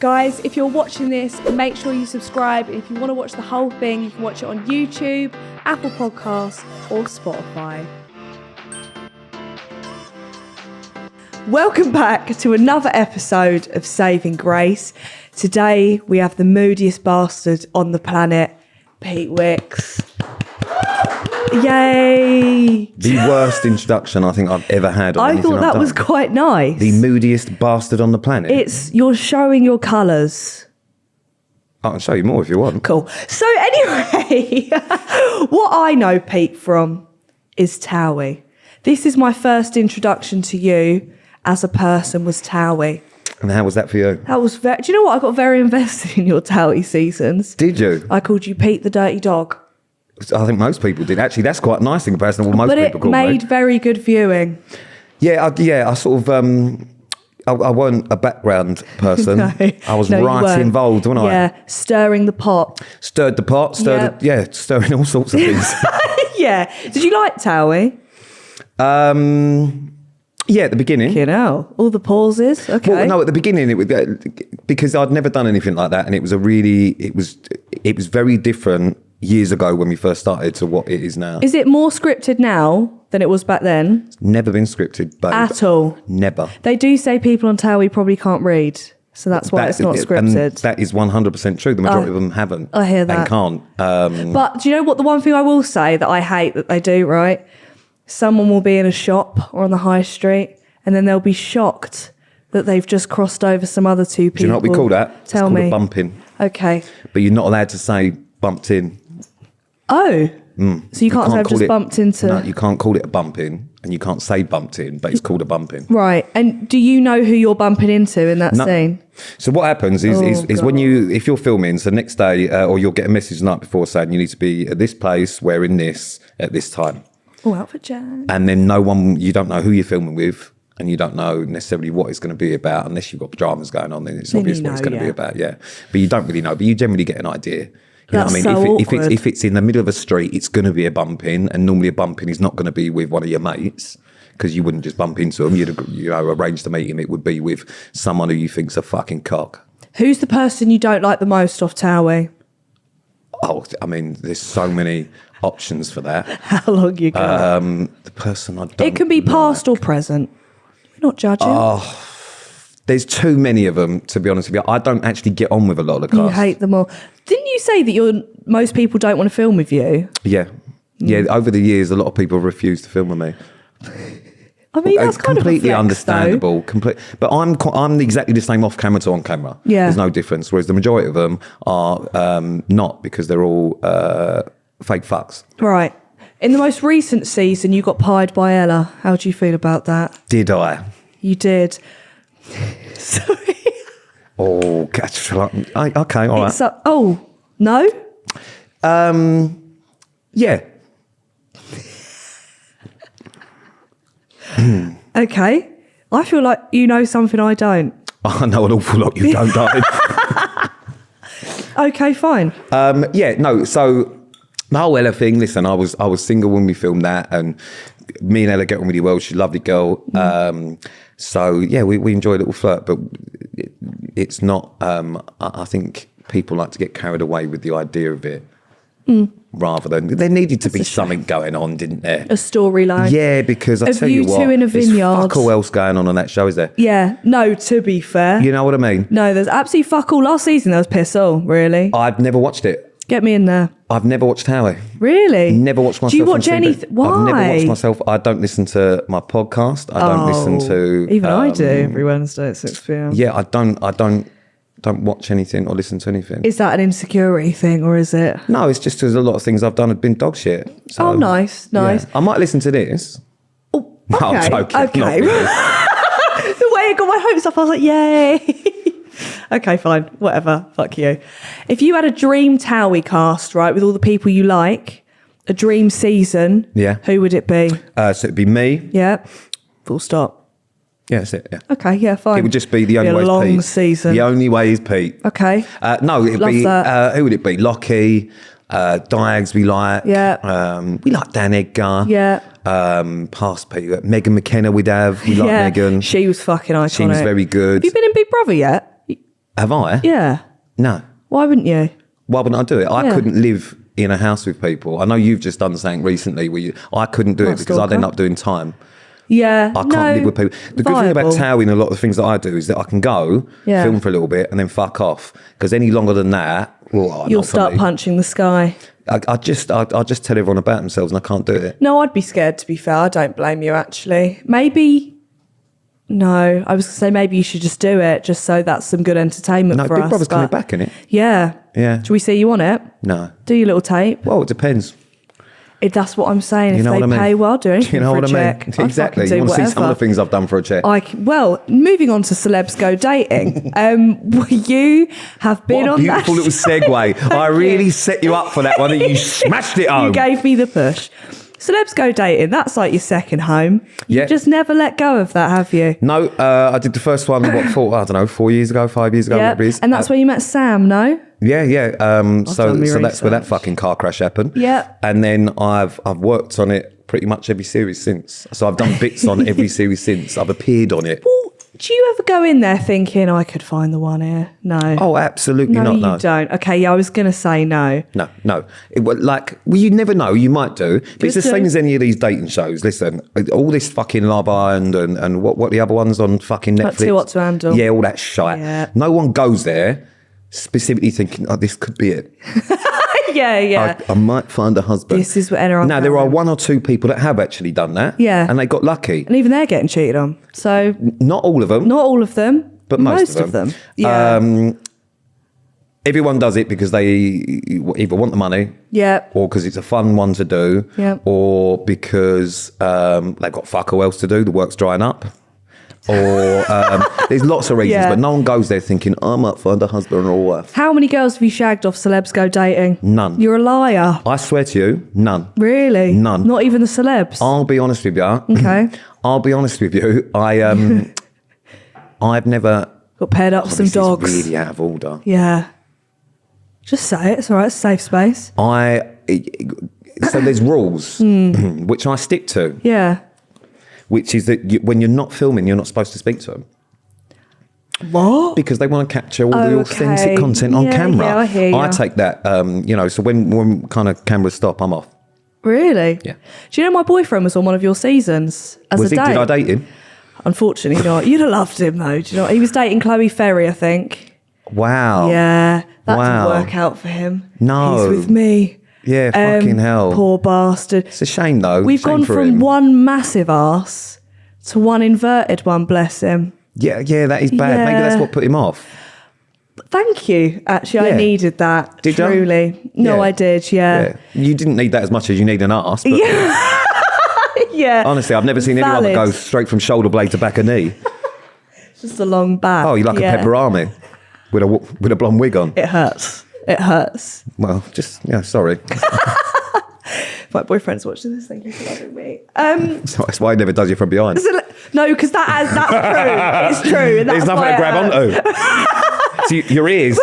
Guys, if you're watching this, make sure you subscribe. If you want to watch the whole thing, you can watch it on YouTube, Apple Podcasts, or Spotify. Welcome back to another episode of Saving Grace. Today, we have the moodiest bastard on the planet, Pete Wicks. Yay! The worst introduction I think I've ever had. I thought that was quite nice. The moodiest bastard on the planet. You're showing your colours. I can show you more if you want. Cool. So anyway, what I know Pete from is TOWIE. This is my first introduction to you as a person was TOWIE. And how was that for you? That was do you know what? I got very invested in your TOWIE seasons. Did you? I called you Pete the Dirty Dog. I think most people did. Actually, that's quite nice in comparison to what most people call me. But it made very good viewing. Yeah, I sort of... I wasn't a background person. No, I was right involved, wasn't I? Yeah, stirring the pot. Stirred the pot, stirring all sorts of things. Yeah. Did you like TOWIE? Yeah, at the beginning. You know, all the pauses. Okay. Well, no, at the beginning, it was because I'd never done anything like that, and it was very different years ago when we first started to what it is now. Is it more scripted now than it was back then? It's never been scripted, babe. At all? Never. They do say people on TOWIE probably can't read, so that's why it's not scripted. And that is 100% true. The majority of them haven't. I hear that. And can't. But do you know what? The one thing I will say that I hate that they do, right? Someone will be in a shop or on the high street, and then they'll be shocked that they've just crossed over some other two people. Do you know what we call that? Tell it's me. called a bumping. Okay. But you're not allowed to say bumped in. Oh. So you can't say I've just bumped into... No, you can't call it a bumping, and you can't say bumped in, but it's called a bumping. Right. And do you know who you're bumping into in that scene? So what happens is when if you're filming, so next day, or you'll get a message the night before saying you need to be at this place, wearing this, at this time. Oh, outfit check. And then you don't know who you're filming with, and you don't know necessarily what it's going to be about unless you've got dramas going on. Then it's obvious what it's going to be about, yeah. But you don't really know. But you generally get an idea. You know what I mean? So if it's in the middle of a street, it's going to be a bumping, and normally a bumping is not going to be with one of your mates because you wouldn't just bump into them. You'd arrange to meet him. It would be with someone who you think's a fucking cock. Who's the person you don't like the most off TOWIE? Oh, I mean, there's so many options for that. How long you got? The person I don't. It can be past or present. We're not judging. Oh, there's too many of them, to be honest with you. I don't actually get on with a lot of the cast. You hate them all. Didn't you say that most people don't want to film with you? Yeah. Yeah, over the years, a lot of people refuse to film with me. I mean, that's kind of completely a flex, understandable. But I'm exactly the same off camera to on camera. Yeah. There's no difference. Whereas the majority of them are not, because they're all fake fucks. Right. In the most recent season, you got pied by Ella. How do you feel about that? Did I? You did. Sorry. Oh, okay, all right. Oh, no? Yeah. Okay. I feel like you know something I don't. I know an awful lot you don't know. Okay, fine. Yeah, no, so the whole Ella thing, listen, I was single when we filmed that, and me and Ella get on really well. She's a lovely girl. So, yeah, we enjoy a little flirt, but it's not, I think people like to get carried away with the idea of it. Rather than, there needed to be something going on, didn't there? A storyline. Yeah, because I tell you what, two in a vineyard. there's fuck all else going on that show, is there? Yeah, no, to be fair. You know what I mean? No, there's absolutely fuck all. Last season there was piss all, really. I've never watched it. Get me in there. I've never watched TOWIE. Really? Never watched myself. Do you watch anything? Why? I've never watched myself. I don't listen to my podcast. I don't listen to... Even I do every Wednesday at 6 p.m. Yeah, I don't watch anything or listen to anything. Is that an insecurity thing, or is it? No, it's just because a lot of things I've done have been dog shit. So, oh, nice. Yeah. I might listen to this. Oh, okay. No, I'm joking. Okay. The way it got my hopes up, I was like, yay. Okay, fine. Whatever. Fuck you. If you had a dream TOWIE cast, right, with all the people you like, a dream season, yeah, who would it be? So it'd be me. Yeah. Full stop. Yeah, that's it. Yeah. Okay, yeah, fine. It would just be the only way is Pete. Long season. The only way is Pete. Okay. No, it'd be that. Who would it be? Lockie, Diags. We like. Yeah. We like Dan Edgar. Yeah. Past Pete. Megan McKenna. We'd have. We like Megan. She was fucking iconic. She was very good. Have you been in Big Brother yet? Have I? Yeah. No. Why wouldn't you? Why wouldn't I do it? I Yeah. couldn't live in a house with people. I know you've just done something recently where I couldn't do Not it because I'd stalker. end up doing time. Yeah. I can't live with people. The good thing about TOWIE and a lot of the things that I do is that I can go, film for a little bit and then fuck off. Because any longer than that, you'll start punching the sky. I just tell everyone about themselves and I can't do it. No, I'd be scared, to be fair. I don't blame you, actually. Maybe... No, I was going to say maybe you should just do it, just so that's some good entertainment for us. No, Big Brother's coming back, innit? Yeah. Yeah. Should we see you on it? No. Do your little tape? Well, it depends. If that's what I'm saying. You If know they what I mean? pay well, do anything You know for what a I mean? check. I'd Exactly. fucking You do want to see some of the whatever. things I've done for a check. Well, moving on to Celebs Go Dating. You have been What a on that beautiful little segue. I really set you up for that one and you smashed it home. You gave me the push. Celebs Go Dating, that's like your second home. You Yeah. just never let go of that, have you? No, I did the first one, 4 years ago, 5 years ago, Yeah. whatever it is. And that's where you met Sam, no? Yeah. So done my that's where that research. fucking car crash happened. Yeah. And then I've worked on it pretty much every series since. So I've done bits on every series since. I've appeared on it. Well, do you ever go in there thinking, I could find the one here? No. Oh, absolutely no, not. you No, don't. Okay, yeah, I was going to say no. no. You never know. You might do. But it's the Just same do. as any of these dating shows. Listen, all this fucking Love Island and what the other ones on fucking Netflix. Like Too Hot to Handle. Yeah, all that shite. Yeah. No one goes there specifically thinking, oh, this could be it. Yeah. I might find a husband. This is what anyone. Now, there are one or two people that have actually done that. Yeah. And they got lucky. And even they're getting cheated on. So, Not all of them. not all of them, But most of them. Yeah. Everyone does it because they either want the money Yeah. or because it's a fun one to do Yeah. or because they've got fuck all else to do, the work's drying up. Or there's lots of reasons, Yeah. but no one goes there thinking, I might find a husband or a wife. How many girls have you shagged off Celebs Go Dating? None. You're a liar. I swear to you, none. Really? None. Not even the celebs? I'll be honest with you. Okay. I'll be honest with you. I've never... Got paired up with some This dogs. is really out of order. Yeah. Just say it. It's all right. It's a safe space. So there's rules, which I stick to, Yeah. which is that when you're not filming, you're not supposed to speak to them. What? Because they want to capture all the Okay. authentic content on Yeah, camera. yeah, I hear ya. I take that, so when kind of cameras stop, I'm off. Really? Yeah. Do you know my boyfriend was on one of your seasons as Was a he? date? Did I date him? Unfortunately not. You'd have loved him though. Do you know? He was dating Chloe Ferry, I think. Wow. Yeah. That Wow. didn't work out for him. No. He's with me. Yeah, fucking hell. Poor bastard. It's a shame, though. We've Shame gone for from him. one massive arse to one inverted one, bless him. Yeah, that is bad. Maybe Yeah. that's what put him off. Thank you. Actually, Yeah. I needed that. Did you? Truly. No, Yeah. I did, yeah. You didn't need that as much as you need an arse. But Yeah. honestly, I've never seen anyone that Valid. goes straight from shoulder blade to back of knee. Just a long back. Oh, you're like yeah. a pepperami with a blonde wig on. It hurts. It hurts. Well, sorry. My boyfriend's watching this. Thank you for loving me. So that's why he never does you from behind. No, because that's true. It's true. And There's that's nothing why to it grab hurts. onto. So your ears.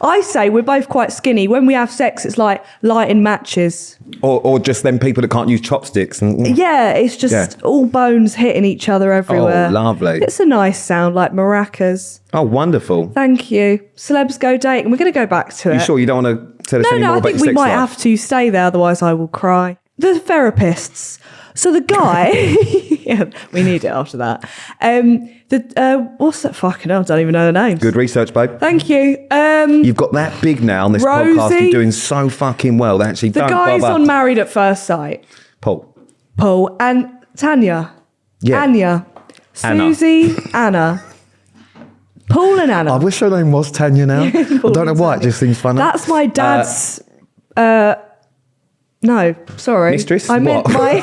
I say we're both quite skinny. When we have sex, it's like lighting matches. Or just them people that can't use chopsticks. And, Yeah, it's just all bones hitting each other everywhere. Oh, lovely. It's a nice sound, like maracas. Oh, wonderful. Thank you. Celebs Go Dating. We're going to go back to it. You sure you don't want to tell us any No, more I about think your we sex might life? have to stay there, otherwise I will cry. The therapists. So the guy, yeah, we need it after that. What's that fucking hell? I don't even know the names. Good research, babe. Thank you. You've got that big now on this Rosie. podcast. You're doing so fucking well. That actually The don't guys bother. on Married at First Sight. Paul. Paul and Tanya. Yeah. Anya. Anna. Susie, Anna. Paul and Anna. I wish her name was Tanya now. I don't know why. It just seems funny. That's my dad's. No, sorry. Mistress? I meant What? my.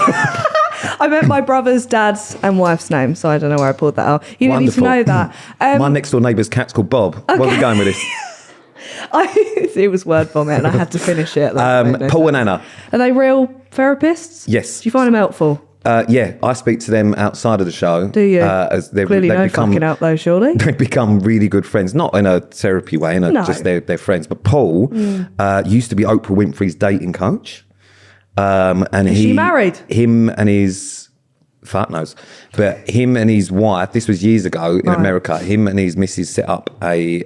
I meant my brother's dad's and wife's name, so I don't know where I pulled that out. You didn't Wonderful. need to know that. My next door neighbour's cat's called Bob. Where are we going with this? It was word vomit, and I had to finish it. Paul and Anna. Are they real therapists? Yes. Do you find them helpful? Yeah, I speak to them outside of the show. Do you? As Clearly no fucking out though, surely. They've become really good friends, not in a therapy way, No. just they're friends. But Paul used to be Oprah Winfrey's dating coach. And Is she married? Him and his fuck knows. But him and his wife, this was years ago in America, him and his missus set up a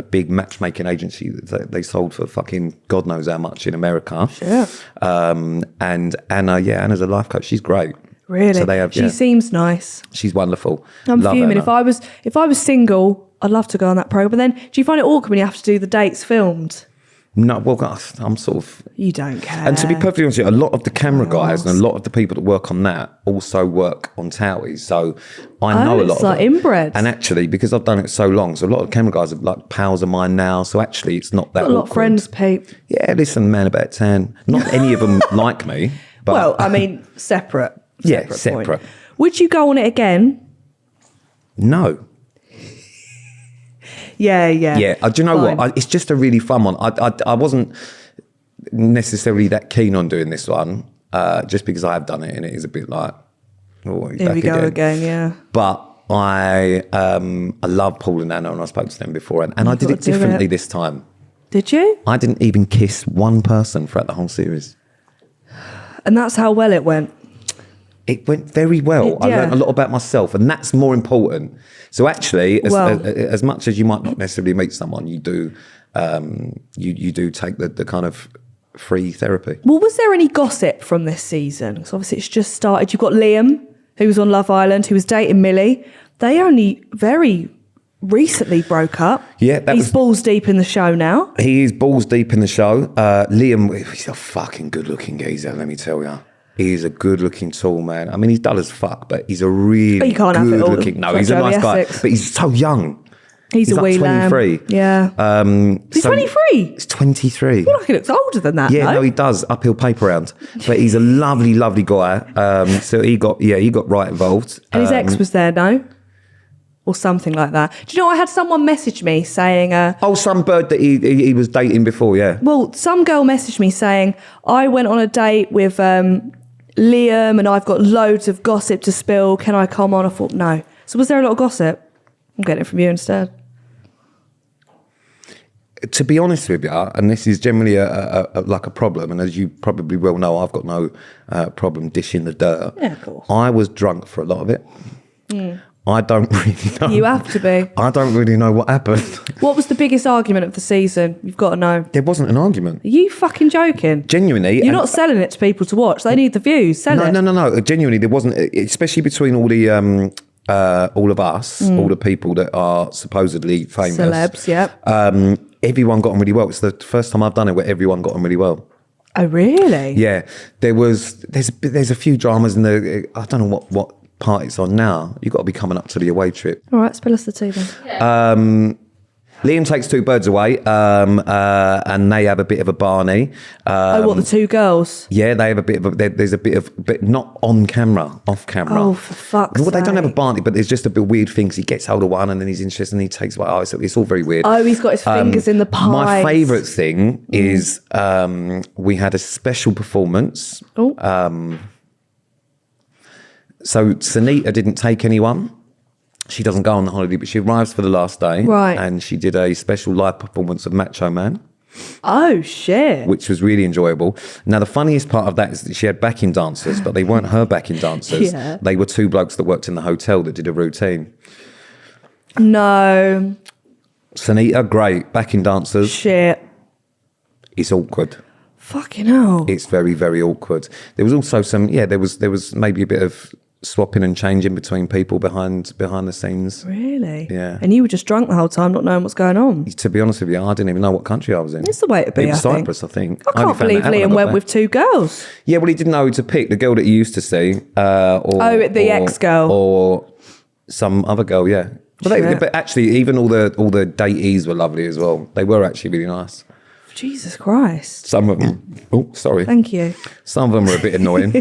big matchmaking agency that they sold for fucking God knows how much in America. Yeah. And Anna's a life coach. She's great. Really? So they have, she seems nice. She's wonderful. I'm Love fuming. Anna. If I was single, I'd love to go on that program. But then, do you find it awkward when you have to do the dates filmed? No, well, I'm sort of... You don't care. And to be perfectly honest with you, a lot of the camera guys and a lot of the people that work on that also work on TOWIE. So I know a lot it's of like them. inbred. And actually, because I've done it so long, so a lot of camera guys are like pals of mine now. So actually, it's not that Got a lot awkward. of friends, Pete. Yeah, listen, man, about 10. Not any of them like me. But Well, I mean, separate. separate. Point. Would you go on it again? No. Yeah. Yeah, do you know Fine. what? It's just a really fun one. I wasn't necessarily that keen on doing this one, just because I have done it and it is a bit like, oh, Here we go again, yeah. But I love Paul and Anna, and I spoke to them before, and I did it differently this time. Did you? I didn't even kiss one person throughout the whole series. And that's how well it went. It went very well. I learned a lot about myself, and that's more important. So actually, as much as you might not necessarily meet someone, you do you do take the kind of free therapy. Well, was there any gossip from this season? Because obviously it's just started. You've got Liam, who was on Love Island, who was dating Millie. They only very recently broke up. Yeah, he's balls deep in the show now. He is balls deep in the show. Liam, he's a fucking good-looking geezer, let me tell you. He's a good-looking tall man. I mean, he's dull as fuck, but he's a really good-looking... No, he's a nice guy, but he's so young. He's a like wee 23. lamb. Yeah. He's 23? He's 23. I feel like he looks older than that, Yeah, though. no, he does. Uphill paper round. But he's a lovely, lovely guy. So he got right involved. And his ex was there, no? Or something like that. Do you know, I had someone message me saying... some bird that he was dating before, yeah. Well, some girl messaged me saying, I went on a date with Liam and I've got loads of gossip to spill. Can I come on? I thought, no. So was there a lot of gossip? I'm getting it from you instead. To be honest with you, and this is generally like a problem, and as you probably well know, I've got no problem dishing the dirt. Yeah, of course. I was drunk for a lot of it. I don't really know. You have to be. I don't really know what happened. What was the biggest argument of the season? You've got to know. There wasn't an argument. Are you fucking joking? Genuinely. You're not selling it to people to watch. They need the views. Sell it. No. Genuinely, there wasn't, especially between all the all of us, all the people that are supposedly famous. Celebs, yeah. Everyone got on really well. It's the first time I've done it where everyone got on really well. Oh, really? Yeah. There's a few dramas in the, I don't know what part it's on now. You've got to be coming up to the away trip. All right, spill us the tea then. Liam takes two birds away, and they have a bit of a Barney. What, the two girls? Yeah, they have a bit of there's a bit of, but not on camera, off camera. Oh, for fuck's Well, they don't have a sake. Barney, but there's just a bit weird thing. 'Cause he gets hold of one and then he's interested and he takes one. Oh, it's all very weird. Oh, he's got his fingers in the pies. My favourite thing is we had a special performance. Oh. So Sunita didn't take anyone. She doesn't go on the holiday, but she arrives for the last day. Right. And she did a special live performance of Macho Man, Oh, shit. which was really enjoyable. Now, the funniest part of that is that she had backing dancers, but they weren't her backing dancers. Yeah. They were two blokes that worked in the hotel that did a routine. No. Sunita, great. Backing dancers, Shit. it's awkward. Fucking hell. It's very, very awkward. There was also there was maybe a bit of swapping and changing between people behind the scenes. Really? Yeah. And you were just drunk the whole time, not knowing what's going on. To be honest with you, I didn't even know what country I was in. It's the way to be, It was I think. Cyprus, I think. I only can't found believe that out when I Liam got went back. with two girls. Yeah, well, he didn't know who to pick. The girl that he used to see, The ex-girl. or some other girl. Yeah, but actually, even all the datees were lovely as well. They were actually really nice. Jesus Christ. Some of them. Oh, sorry. Thank you. Some of them were a bit annoying.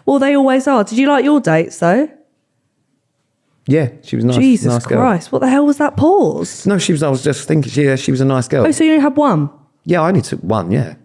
Well, they always are. Did you like your dates, though? Yeah, she was nice. Jesus nice girl. Christ. What the hell was that pause? No, I was just thinking. Yeah, she was a nice girl. Oh, so you only had one? Yeah, I only took one. Yeah,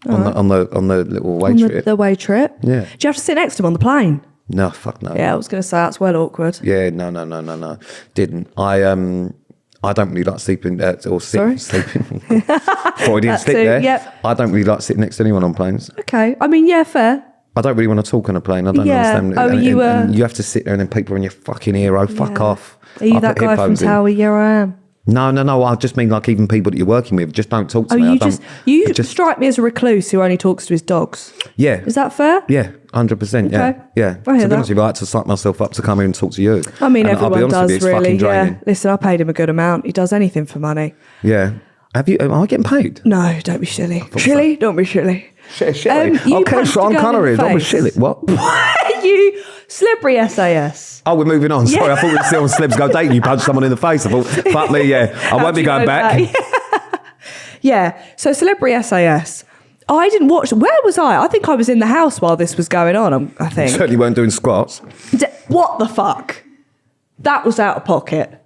on the little away On trip. the way trip? Yeah. Do you have to sit next to him on the plane? No, fuck no. Yeah, I was going to say that's well awkward. Yeah, no. Didn't. I don't really like sleeping Sorry? sleeping. Freudian That slip too, there. yep. I don't really like sitting next to anyone on planes. Okay. I mean, yeah, fair. I don't really want to talk on a plane. I don't Yeah. understand. Oh, and you have to sit there and then people are in your fucking ear. Oh, fuck off. Are you I that put guy from headphones in. TOWIE? Yeah, I am. No. I just mean like even people that you're working with, just don't talk to me. You strike me as a recluse who only talks to his dogs. Yeah. Is that fair? Yeah, 100%. Yeah, Okay. yeah. I hear To be that. honest with you, I had to psych myself up to come here and talk to you. I mean, And I'll be everyone honest with does you, it's really. fucking draining. Yeah. Listen, I paid him a good amount. He does anything for money. Yeah. Am I getting paid? No, don't be silly. Silly? Don't be silly. Shilly. You Okay, punched Sean a girl in Connery. the Don't be face. shilly. What? You celebrity SAS. Oh, we're moving on. Sorry, I thought we were still on Celebs Go Dating. You punched someone in the face. I thought, fuck me, yeah. I won't be going back. Yeah. So celebrity SAS. I didn't watch. Where was I? I think I was in the house while this was going on. I think. Certainly weren't doing squats. What the fuck? That was out of pocket.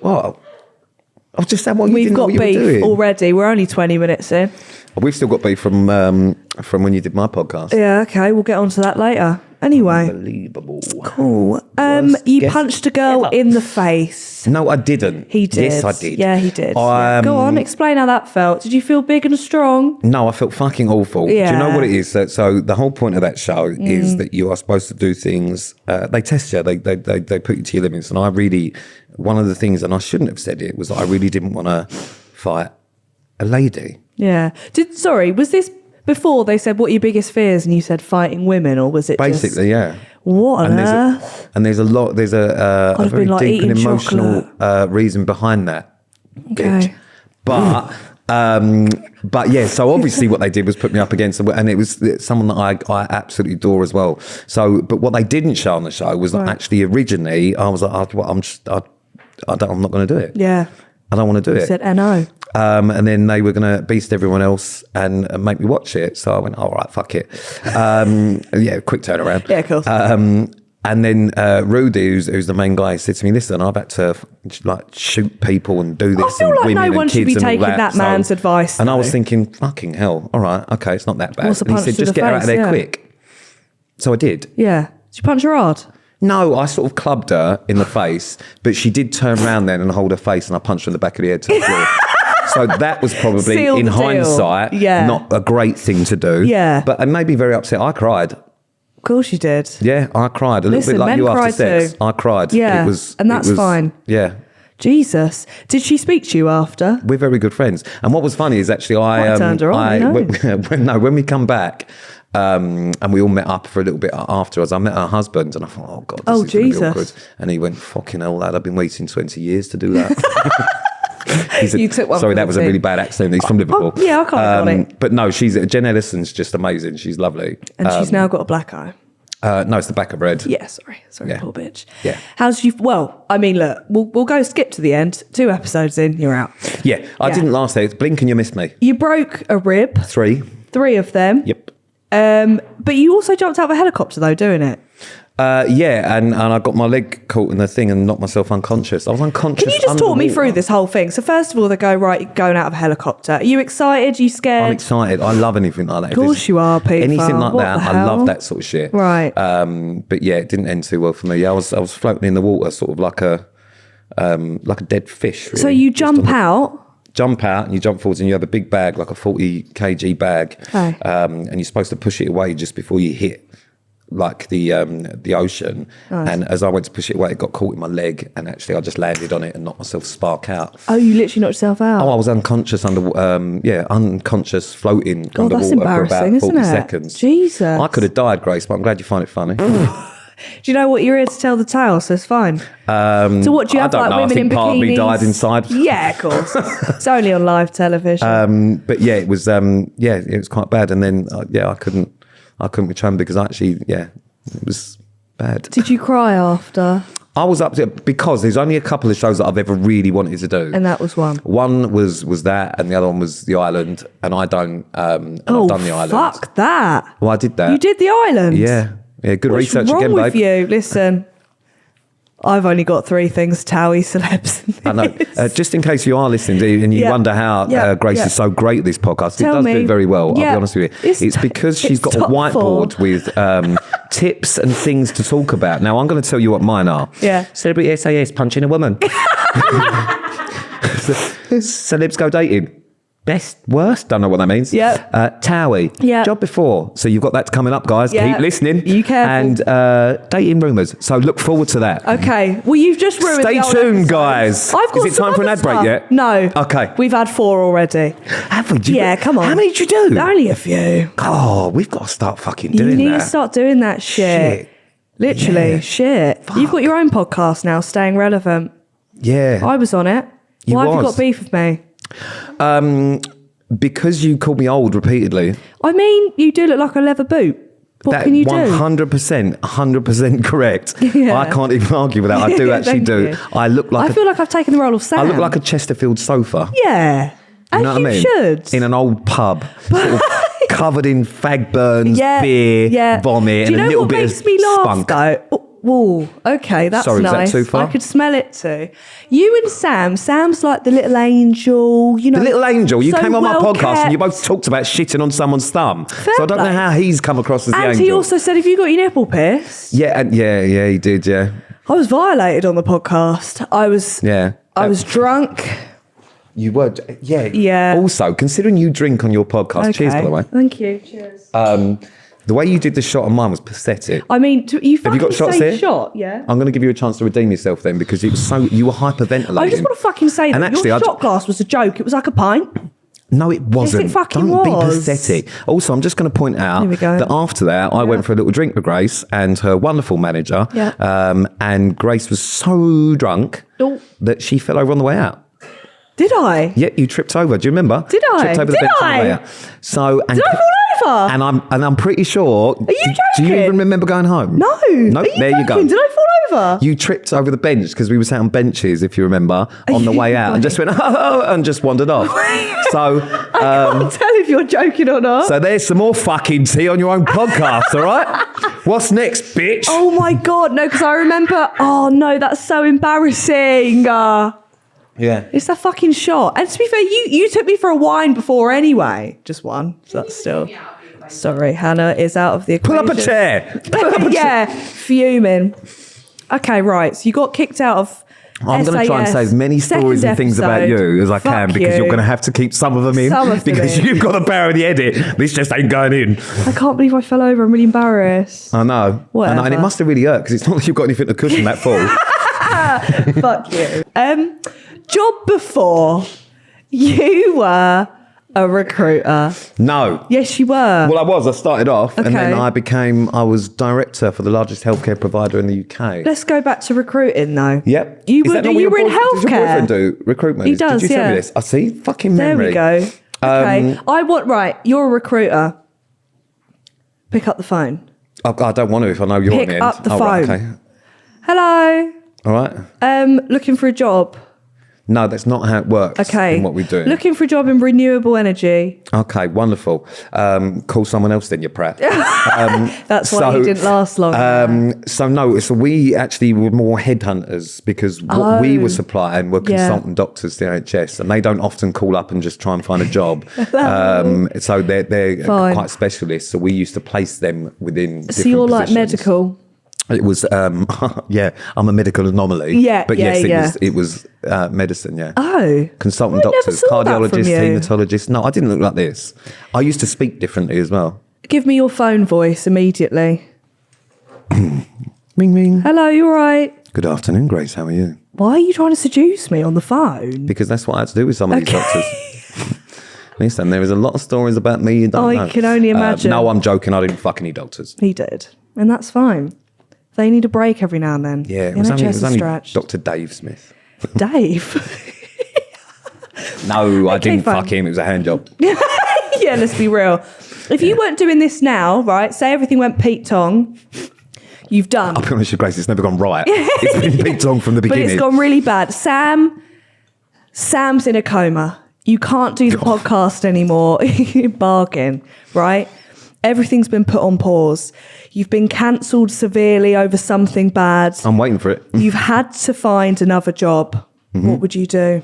What? I was just saying what you We've didn't know got what you were beef doing. already. We're only 20 minutes in. We've still got beef from when you did my podcast. Yeah, okay. We'll get on to that later. Anyway. Unbelievable. Cool. Worst You guest punched a girl ever. in the face. No, I didn't. He did. Yes, I did. Yeah, he did. Yeah. Go on, explain how that felt. Did you feel big and strong? No, I felt fucking awful. Do you Yeah. know what it is? So the whole point of that show is that you are supposed to do things. They test you. They put you to your limits. And I really, one of the things, and I shouldn't have said it, was that I really didn't want to fight a lady. Yeah. Was this before they said, what are your biggest fears? And you said fighting women, or was it Basically, yeah. What on And earth? there's a I'd have very been like deep and eating emotional reason behind that. Okay. But yeah, so obviously what they did was put me up against, and it was someone that I absolutely adore as well. So, but what they didn't show on the show was that actually originally I was like, I'm not going to do it. Yeah. I don't want to do You it. said NO. And then they were going to beast everyone else and make me watch it. So I went, all right, fuck it. Yeah, quick turnaround. Yeah, of course. And then Rudy, who's the main guy, said to me, listen, I've had to like shoot people and do this. I feel and like women no one and should be kids and all taking that man's advice, And I was though. thinking, fucking hell, all right, okay, it's not that bad. What's the And he punch said, to just the get her out of face? there Yeah. quick. So I did. Yeah. Did you punch her hard? No, I sort of clubbed her in the face, but she did turn around then and hold her face, and I punched her in the back of the head to the floor. So that was probably, Sealed in the deal. hindsight, Yeah. not a great thing to do. Yeah. But it made me very upset. I cried. Of course you did. Yeah, I cried. A Listen, little bit like men you after cry sex. too. I cried. Yeah, and that's fine. Yeah. Jesus. Did she speak to you after? We're very good friends. And what was funny is actually Might have turned her on, you know. when we come back, and we all met up for a little bit afterwards, I met her husband and I thought, oh God, this Oh, is gonna be Jesus. awkward. And he went, fucking hell, lad, I've been waiting 20 years to do that. He said, You took one sorry, for that the was a team. really bad accent. He's from Liverpool. yeah, I can't got it. But no, Jen Ellison's just amazing. She's lovely. And she's now got a black eye. No, it's the back of red. Yeah, sorry, Yeah. poor bitch. Yeah. How's you? Well, I mean, look, we'll go skip to the end. 2 episodes in, you're out. Yeah, I didn't last there. Blink and you missed me. You broke a rib, 3. 3 of them. Yep. But you also jumped out of a helicopter though, doing it. Yeah, and I got my leg caught in the thing and knocked myself unconscious. I was unconscious. Can you just talk me underwater. through this whole thing? So first of all, they go, right, you're going out of a helicopter. Are you excited? You scared? I'm excited. I love anything like that. Of course you are, Pete. Anything like What that, the I hell? love that sort of shit. Right. But yeah, it didn't end too well for me. I was floating in the water, sort of like a dead fish. Really. So you Just on jump the- out. Jump out and you jump forwards and you have a big bag, like a 40 kg bag, Okay. and you're supposed to push it away just before you hit like the ocean. Nice. And as I went to push it away, it got caught in my leg, and actually I just landed on it and knocked myself spark out. Oh, you literally knocked yourself out. Oh, I was unconscious unconscious floating God, underwater that's for about embarrassing, 40 isn't it? seconds. Jesus. I could have died, Grace, but I'm glad you find it funny. Do you know what? You're here to tell the tale, so it's fine. So what, do you I have don't like know. I women think in part of bikinis? me died inside. Yeah, of course. It's only on live television. But yeah, it was it was quite bad, and then I couldn't return because it was bad. Did you cry after? I was up to because there's only a couple of shows that I've ever really wanted to do. And that was one. One was that, and the other one was The Island, and I don't. And I've done The Island. Fuck that. Well, I did that. You did The Island? Yeah. Good What's research wrong again, with babe. you? Listen, I've only got 3 things: TOWIE, celebs. I know. Just in case you are listening and you Yeah. wonder how Yeah. Grace Yeah. is so great at this podcast, Tell it does me. do it very well. I'll Yeah. be honest with you. It's because she's got a top whiteboard 4. with tips and things to talk about. Now, I'm going to tell you what mine are. Yeah. Celebrity SAS, punching a woman. Celebs Go Dating. best, worst, don't know what that means. Yep. TOWIE. Yep. Job before. So you've got that coming up, guys. Yep. Keep listening. You careful. And dating rumours. So look forward to that. Okay. Well, you've just ruined Stay the old tuned, episode. guys. I've got Is it some time for an other ad break stuff. yet? No. Okay. We've had 4 already. Have we? Come on. How many did you do? Only a few. Oh, we've got to start fucking You doing need that. to start doing that shit. Literally, Yeah. shit. Fuck. You've got your own podcast now, Staying Relevant. Yeah. I was on it. Why have you was. got beef with me? Because you called me old repeatedly. I mean, you do look like a leather boot. What can you do? 100% correct. Yeah. I can't even argue with that. I do actually Thank do. you. I look like I feel like I've taken the role of Sam. I look like a Chesterfield sofa. Yeah. You As know what I mean? should. In an old pub. Sort of covered in fag burns, Yeah, beer, yeah. vomit, Do you and a know little what bit makes of me laugh, spunk. though? Whoa, okay, that's Sorry, was that nice. too far? I could smell it too. You and Sam's like the little angel, you know. The little angel, you so came on my well podcast and you kept. both talked about shitting on someone's thumb. Fair So I don't know play. how he's come across as the And angel. he also said, "Have you got your nipple pierced?" yeah, he did, yeah. I was violated on the podcast. I was drunk. You were, yeah. Yeah. Also, considering you drink on your podcast, cheers, by the way. Thank you. Cheers. The way you did the shot on mine was pathetic. I mean, you fucking got shots say here? shot, yeah? I'm going to give you a chance to redeem yourself then because it was you were hyperventilating. I just want to fucking say And that actually, your shot glass was a joke. It was like a pint. No, it wasn't. Yes, it fucking Don't be was. pathetic. Also, I'm just going to point out Here we go. that after that, I went for a little drink with Grace and her wonderful manager. Yeah. And Grace was so drunk Oh. that she fell over on the way out. Did I? Yeah, you tripped over. Do you remember? Did I? Tripped over the Did bench on the I? way out. So, and Did I fall over? And I'm pretty sure. Are you Do you joking? even remember going home? No. No. Are you There you go. joking? Did I fall over? You tripped over the bench because we were sat on benches, if you remember, on the way out, and just went and just wandered off. So, I can't tell if you're joking or not. so there's some more fucking tea on your own podcast, all right? What's next, bitch? Oh my God, no, because I remember, oh no, that's so embarrassing. Yeah. It's that fucking shot. And to be fair, you took me for a wine before anyway. Just one. So that's still... Sorry, Hannah is out of the Pull equation. up a chair. Pull up a chair. Yeah, fuming. Okay, right. So you got kicked out of I'm going to try and say as many stories and things about you as I can because you're going to have to keep some of them in Some of them because in. you've got the power of the edit. This just ain't going in. I can't believe I fell over. I'm really embarrassed. I know. I know. Whatever. And it must have really hurt because it's not like you've got anything to cushion that fall. Fuck you. Job before, you were a recruiter. No. Yes, you were. Well, I was. I started off and then Okay. I was director for the largest healthcare provider in the UK. Let's go back to recruiting though. Yep. You Is were that not what you your were in boyfriend- Does your healthcare. boyfriend do recruitment? He does, Did you tell yeah. me this? I see. Fucking There memory. we go. Okay. I want you're a recruiter. Pick up the phone. I don't want to if I know you're on Pick the end. up the Oh, right, phone. okay. Hello. All right. Looking for a job. No, that's not how it works Okay. in what we do. Looking for a job in renewable energy. Okay, wonderful. Call someone else then, you prat. That's why you didn't last long. So we actually were more headhunters because what we were supplying were Yeah. consultant doctors to the NHS and they don't often call up and just try and find a job. So they're Fine. quite specialists. So we used to place them within So different you're like positions. medical. It was, yeah, I'm a medical anomaly. Yeah, but yeah, yes, yeah. it was medicine, yeah. Oh. Consultant I never doctors, saw that from cardiologists, you. haematologists. No, I didn't look like this. I used to speak differently as well. Give me your phone voice immediately. Ring, ring. Hello, you all right? Good afternoon, Grace. How are you? Why are you trying to seduce me on the phone? Because that's what I had to do with some of these doctors. Listen, there is a lot of stories about me you don't know. I can only imagine. No, I'm joking. I didn't fuck any doctors. He did. And that's fine. They need a break every now and then. Yeah, it The was NHS is only stretched. Dr. Dave Smith. Dave. No, I didn't fine. fuck him. It was a hand job. Yeah, let's be real. If you weren't doing this now, right, say everything went Pete Tong, you've done. I'll be honest with you, Grace, it's never gone right. It's been Pete Tong from the But beginning. it's gone really bad. Sam's in a coma. You can't do the podcast anymore. Bargain, right? Everything's been put on pause. You've been cancelled severely over something bad. I'm waiting for it. You've had to find another job. Mm-hmm. What would you do?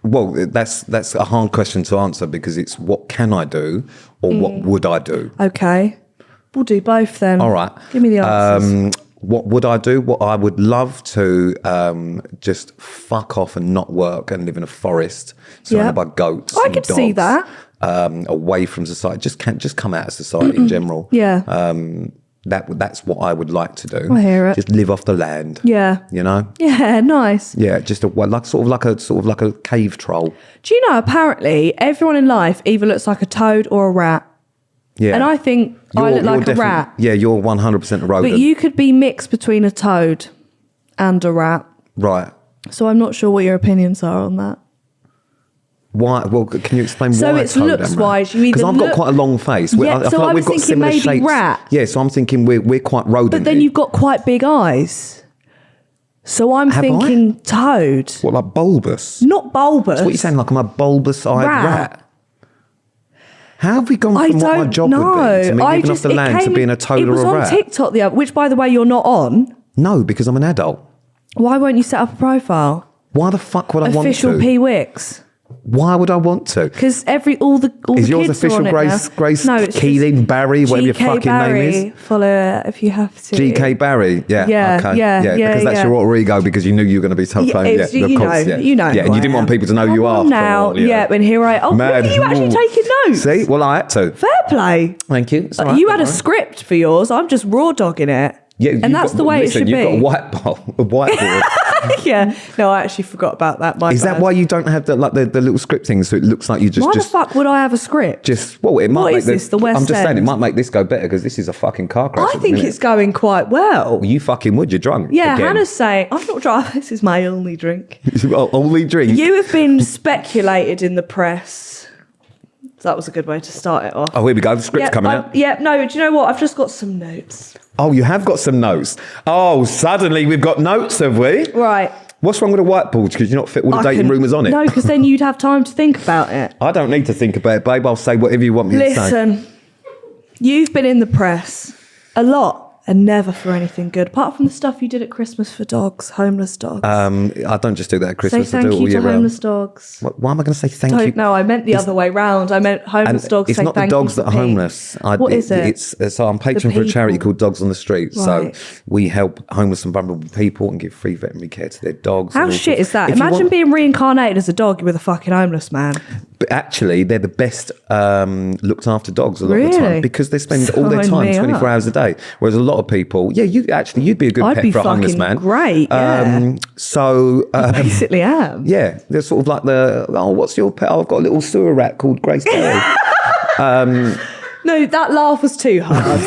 Well, that's a hard question to answer because it's what can I do or what would I do? Okay. We'll do both then. All right. Give me the answers. What would I do? What I would love to just fuck off and not work and live in a forest surrounded by goats. I and could dogs, see that. Away from society. Just come out of society in general. Yeah. That's what I would like to do. I hear it. Just live off the land. Yeah. You know? Yeah, nice. Yeah, just sort of like a cave troll. Do you know, apparently, everyone in life either looks like a toad or a rat. Yeah. And I think I look like a rat. Yeah, you're 100% a rodent. But you could be mixed between a toad and a rat. Right. So I'm not sure what your opinions are on that. Why? Well, can you explain why? So it's looks-wise, you either because I've got quite a long face. Yeah, I so I was thinking maybe shapes. rat. Yeah, so I'm thinking we're quite rodent. But then you've got quite big eyes. So I'm Have thinking toad. What, like bulbous? Not bulbous. What are you saying? Like I'm a bulbous-eyed rat? How have we gone from what my job would be to me living off the land to being a toad or a rat? It was on TikTok the other, which by the way you're not on. No, because I'm an adult. Why won't you set up a profile? Why the fuck would I want to? Official P Wicks. Why would I want to? Because all the is yours kids official are on Grace no, it's Keeling Barry, whatever your fucking Barry. name is? Follow it if you have to. GK Barry, yeah, okay, because that's your alter ego because you knew you were going to be told. You know, yeah, and you didn't want people to know you are. Now, and here I. Oh, look at you actually taking notes. See, well, I had to. Fair play. Thank you. You had a script for yours. I'm just raw dogging it. Yeah, and that's the way it should be. You've got a whiteboard. Yeah, no, I actually forgot about that. Is that why you don't have the little script thing so it looks like you just... Why the fuck would I have a script? It might what make is this, the West I'm just saying, End? it might make this go better because this is a fucking car crash. I think it's going quite well. You fucking would, you're drunk. Yeah, again. Hannah's saying, I'm not drunk, this is my only drink. Only drink? You have been speculated in the press. So that was a good way to start it off. Oh, here we go, the script's coming out. Yeah, no, do you know what? I've just got some notes. Oh, you have got some notes. Oh, suddenly we've got notes, have we? Right. What's wrong with a whiteboard? Because you're not fit all the dating rumours on it. No, because then you'd have time to think about it. I don't need to think about it, babe. I'll say whatever you want me to say. Listen, you've been in the press a lot and never for anything good, apart from the stuff you did at Christmas for dogs, homeless dogs. I don't just do that at Christmas. Say thank you to homeless dogs. Why am I going to say thank you? No, I meant the other way round. I meant homeless dogs. It's not the dogs that are homeless. What is it? So I'm patron for a charity called Dogs on the Street. Right. So we help homeless and vulnerable people and give free veterinary care to their dogs. How shit is that? Imagine being reincarnated as a dog with a fucking homeless man. But actually, they're the best looked after dogs a lot of the time because they spend all their time 24 hours a day. Whereas a lot of people, you'd be a good pet for a homeless man. Great. Yeah. So basically am. Yeah, they're sort of like what's your pet? Oh, I've got a little sewer rat called Grace Kelly. No, that laugh was too hard.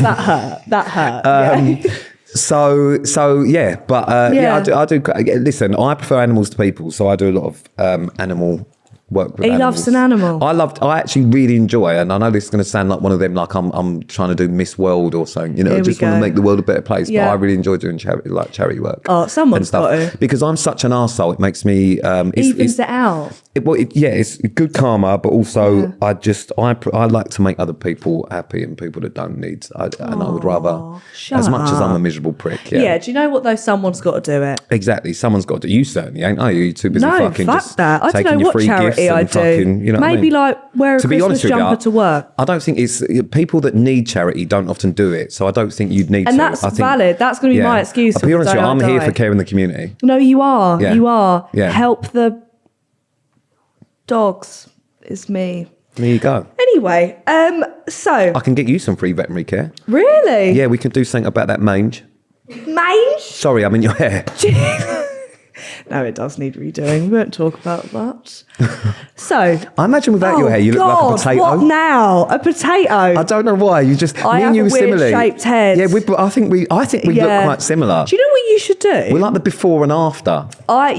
That hurt. So yeah, but I do. Listen, I prefer animals to people, so I do a lot of animal work with he animals. loves an animal. I actually really enjoy, and I know this is going to sound like one of them, like I'm trying to do Miss World or something, I just want to make the world a better place, but I really enjoy doing charity work. Oh, someone's got to. Because I'm such an arsehole, it makes me... Evens it out. It's good karma, but also I like to make other people happy and people that don't need, and I would rather, as much as I'm a miserable prick. Yeah, do you know what though? Someone's got to do it. Exactly, someone's got to. You certainly ain't, are you? You're too busy fucking fuck just that. I taking don't know your what free charity gifts I and do. fucking, you know what I mean? Maybe like wear a Christmas jumper to work. I don't think it's... People that need charity don't often do it, so I don't think you'd need to. And that's valid. That's going to be my excuse. I'll be honest with you, I'm here for caring the community. No, you are. Yeah. You are. Yeah. Help the dogs is me. There you go. Anyway, so... I can get you some free veterinary care. Really? Yeah, we can do something about that mange. Mange? Sorry, I'm in your hair. No, it does need redoing. We won't talk about that. So... I imagine without your hair, you look like a potato. What now? A potato? I don't know why. You just... I have a weird-shaped head. Yeah, I think we look quite similar. Do you know what you should do? We're like the before and after. What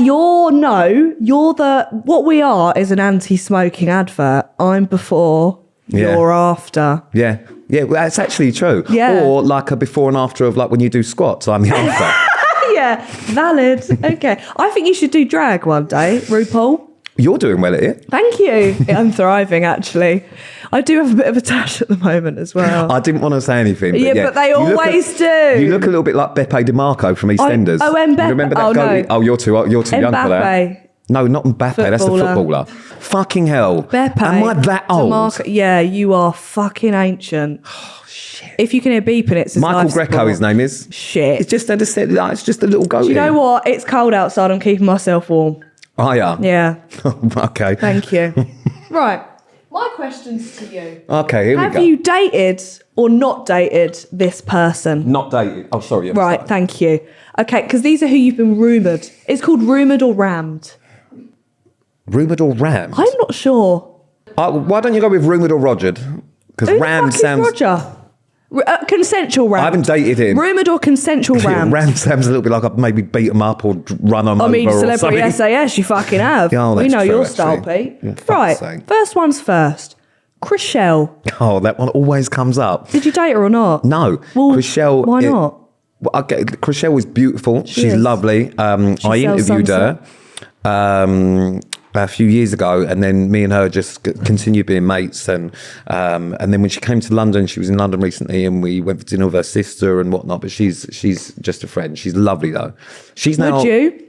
we are is an anti-smoking advert. I'm before, you're after. Yeah. Yeah, well, that's actually true. Yeah. Or like a before and after of like when you do squats, I'm the after. Yeah, valid. Okay. I think you should do drag one day, RuPaul. You're doing well at it. Thank you. I'm thriving, actually. I do have a bit of a tash at the moment as well. I didn't want to say anything. But but they always do. You look a little bit like Beppe DeMarco from EastEnders. Mbappe. You remember that guy? No. Oh, you're too young for that. No, not Mbappe. That's the footballer. Fucking hell. Beppe. Am I that old? Yeah, you are fucking ancient. Oh, shit. If you can hear beeping, it's his Michael life Greco, support. his name is. Shit. It's just, it's just a little goat. Do you know what? It's cold outside. I'm keeping myself warm. Oh, yeah? Yeah. Okay. Thank you. Right. My question's to you. Okay, here we go. Have you dated or not dated this person? Not dated. Oh, sorry. Right, thank you. Okay, because these are who you've been rumoured. It's called rumoured or rammed. Rumoured or rammed? I'm not sure. Why don't you go with rumoured or rogered? Because Who rammed the fuck sounds... is Roger? Consensual rammed. I haven't dated him. Rumoured or consensual rammed? Rammed sounds a little bit like I've maybe beat him up or run him over. I mean, or celebrity something. SAS, you fucking have. Yeah, we that's know true, your actually. style, Pete. Yeah, fuck's Right, sake. first one's first. Chriselle. Oh, that one always comes up. Did you date her or not? No. Well, Chriselle... why not? Well, okay, Chriselle is beautiful. She's is. lovely. I sells interviewed her a few years ago, and then me and her just continued being mates. And then when she came to London, she was in London recently, and we went for dinner with her sister and whatnot. But she's just a friend. She's lovely though. She's now. Would you?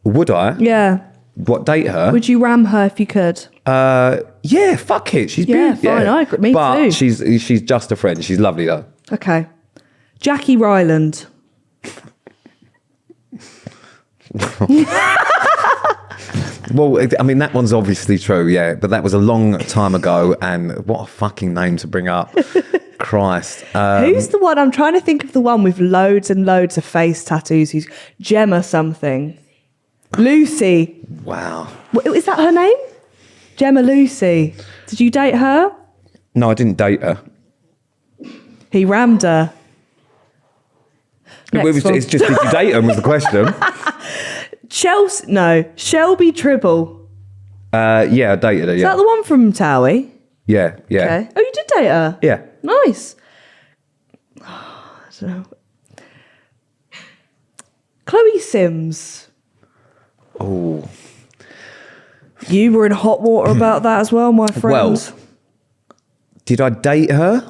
Would I? Yeah. What, date her? Would you ram her if you could? Yeah, fuck it. She's Yeah, beautiful. fine, I agree. Me but too. she's just a friend. She's lovely though. Okay. Jackie Ryland. Well, I mean, that one's obviously true, yeah, but that was a long time ago, and what a fucking name to bring up. Christ. Who's the one? I'm trying to think of the one with loads and loads of face tattoos. Who's Gemma something? Lucy. Wow. Is that her name? Gemma Lucy. Did you date her? No, I didn't date her. He rammed her. Next one. It's just, did you date her was the question. Shelby Tribble. Yeah, I dated her, Is yeah. that the one from Towie? Yeah. Okay. Oh, you did date her? Yeah. Nice. I don't know. Chloe Sims. Oh. You were in hot water about that as well, my friend. Well, did I date her?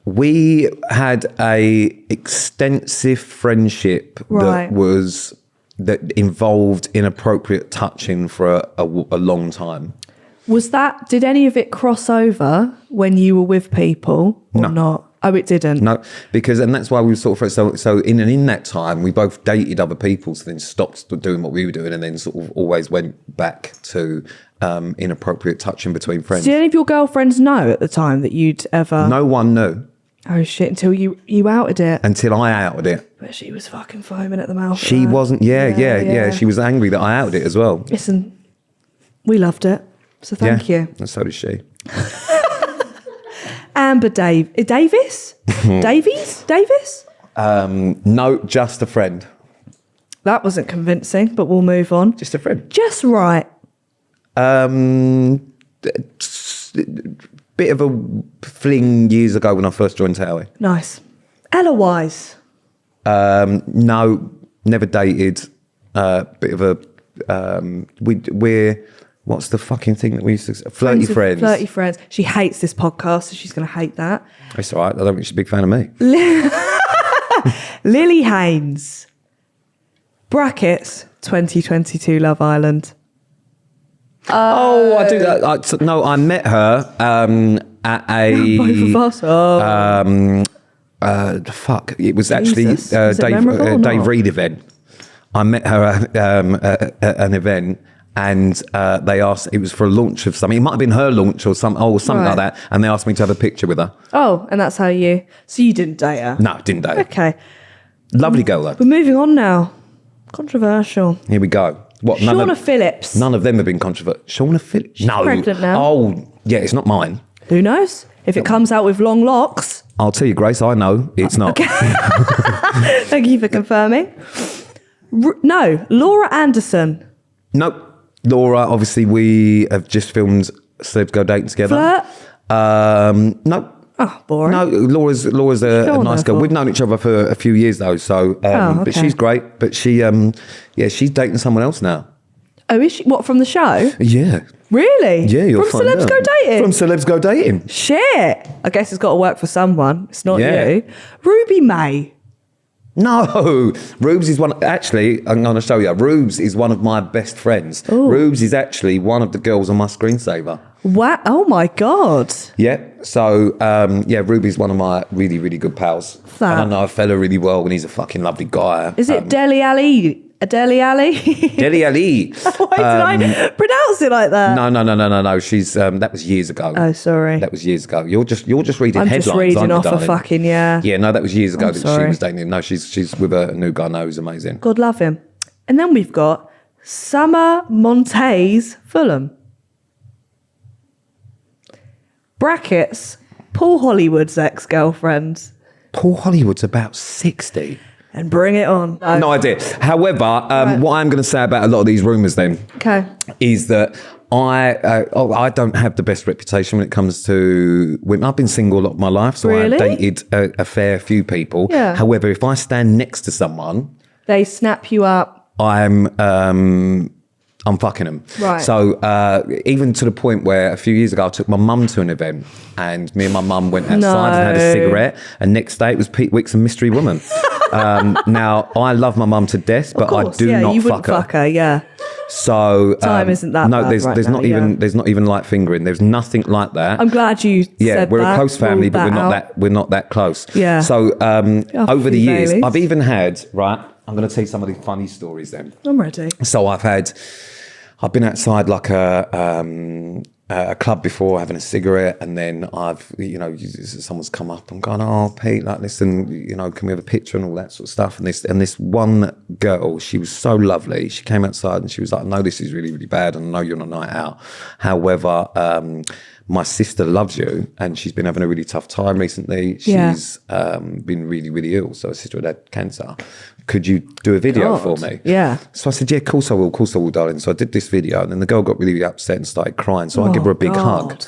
We had a extensive friendship Right. that involved inappropriate touching for a long time. Did any of it cross over when you were with people or No. not? Oh, it didn't. No, and that's why we were sort of so in that time we both dated other people, so then stopped doing what we were doing, and then sort of always went back to inappropriate touching between friends. Did any of your girlfriends know at the time that you'd ever? No one knew Oh shit! Until you outed it. until I outed it. But she was fucking foaming at the mouth. at She that. wasn't. Yeah. Yeah. She was angry that I outed it as well. Listen, we loved it, so thank you. And so did she. Amber Davis? Davis? No, just a friend. That wasn't convincing, but we'll move on. Just a friend. Just right. Bit of a fling years ago when I first joined TOWIE. Nice. Ella Wise. No, never dated. Bit of a we're what's the fucking thing that we used to flirty friends. Flirty friends. She hates this podcast, so she's going to hate that. It's all right. I don't think she's a big fan of me. Lily Haynes. Brackets 2022 Love Island. I do that. No, I met her at a Both of us. fuck. It was actually Jesus. Was it memorable or Dave not? Reed event. I met her at an event, and they asked. It was for a launch of something. It might have been her launch or something Right. like that. And they asked me to have a picture with her. Oh, and that's how you... So you didn't date her? No, didn't date her. Okay. Lovely girl though. We're moving on now. Controversial. Here we go. What? Shauna Phillips. None of them have been controversial. Shauna Phillips? She's pregnant now. Oh, yeah, it's not mine. Who knows? If it comes out with long locks. I'll tell you, Grace, I know it's not. Thank you for confirming. No, Laura Anderson. Nope. Laura, obviously, we have just filmed Celebs Go Dating together. Flirt? Nope. Oh, boring. No, Laura's a nice girl. for? We've known each other for a few years though, so okay. but she's great. But she, she's dating someone else now. Oh, is she? What, from the show? Yeah. Really? Yeah, you'll From find Celebs out. Go Dating? From Celebs Go Dating. Shit. I guess it's got to work for someone. It's not Yeah. you. Ruby May. No, Rubes is one. Actually, I'm going to show you. Rubes is one of my best friends. Ooh. Rubes is actually one of the girls on my screensaver. What? Oh my God. Yeah. So, Rube is one of my really, really good pals. That. And I know a fella really well, and he's a fucking lovely guy. Is it Deli Ali? A Deli Ali? Deli Ali. Why did I pronounce it like that? No. She's that was years ago. Oh, sorry. That was years ago. You're just reading I'm headlines. just reading aren't you, off a darling? fucking yeah. Yeah, no, that was years ago that sorry. she was dating him. No, she's with a new guy now who's amazing. God love him. And then we've got Summer Montes Fulham. Brackets, Paul Hollywood's ex-girlfriend. Paul Hollywood's about 60. And bring it on. No idea. However, what I'm going to say about a lot of these rumours then is that I don't have the best reputation when it comes to women. I've been single a lot of my life, so Really? I've dated a fair few people. Yeah. However, if I stand next to someone, They snap you up. I'm fucking them. Right. So even to the point where a few years ago I took my mum to an event and me and my mum went outside and had a cigarette, and next day it was Pete Wicks and Mystery Woman. Now I love my mum to death, but Of course, I do not you fuck wouldn't her. Yeah. So Time isn't that no, bad there's right there's now, not even there's not even light fingering. There's nothing like that. I'm glad you said we're that. a close family, Ruled but that we're out. not that close. Yeah. So over the few years, Baileys. I've even had I'm going to tell you some of the funny stories then. I'm ready. So I've been outside like a club before having a cigarette, and then someone's come up and gone, oh Pete, like listen, can we have a picture and all that sort of stuff, and this one girl, she was so lovely, she came outside and she was like, I know this is really, really bad and I know you're on a night out, however my sister loves you and she's been having a really tough time recently. She's been really, really ill, so her sister had cancer. Could you do a video for me? Yeah. So I said, yeah, of course I will, darling. So I did this video, and then the girl got really upset and started crying. So I give her a big hug.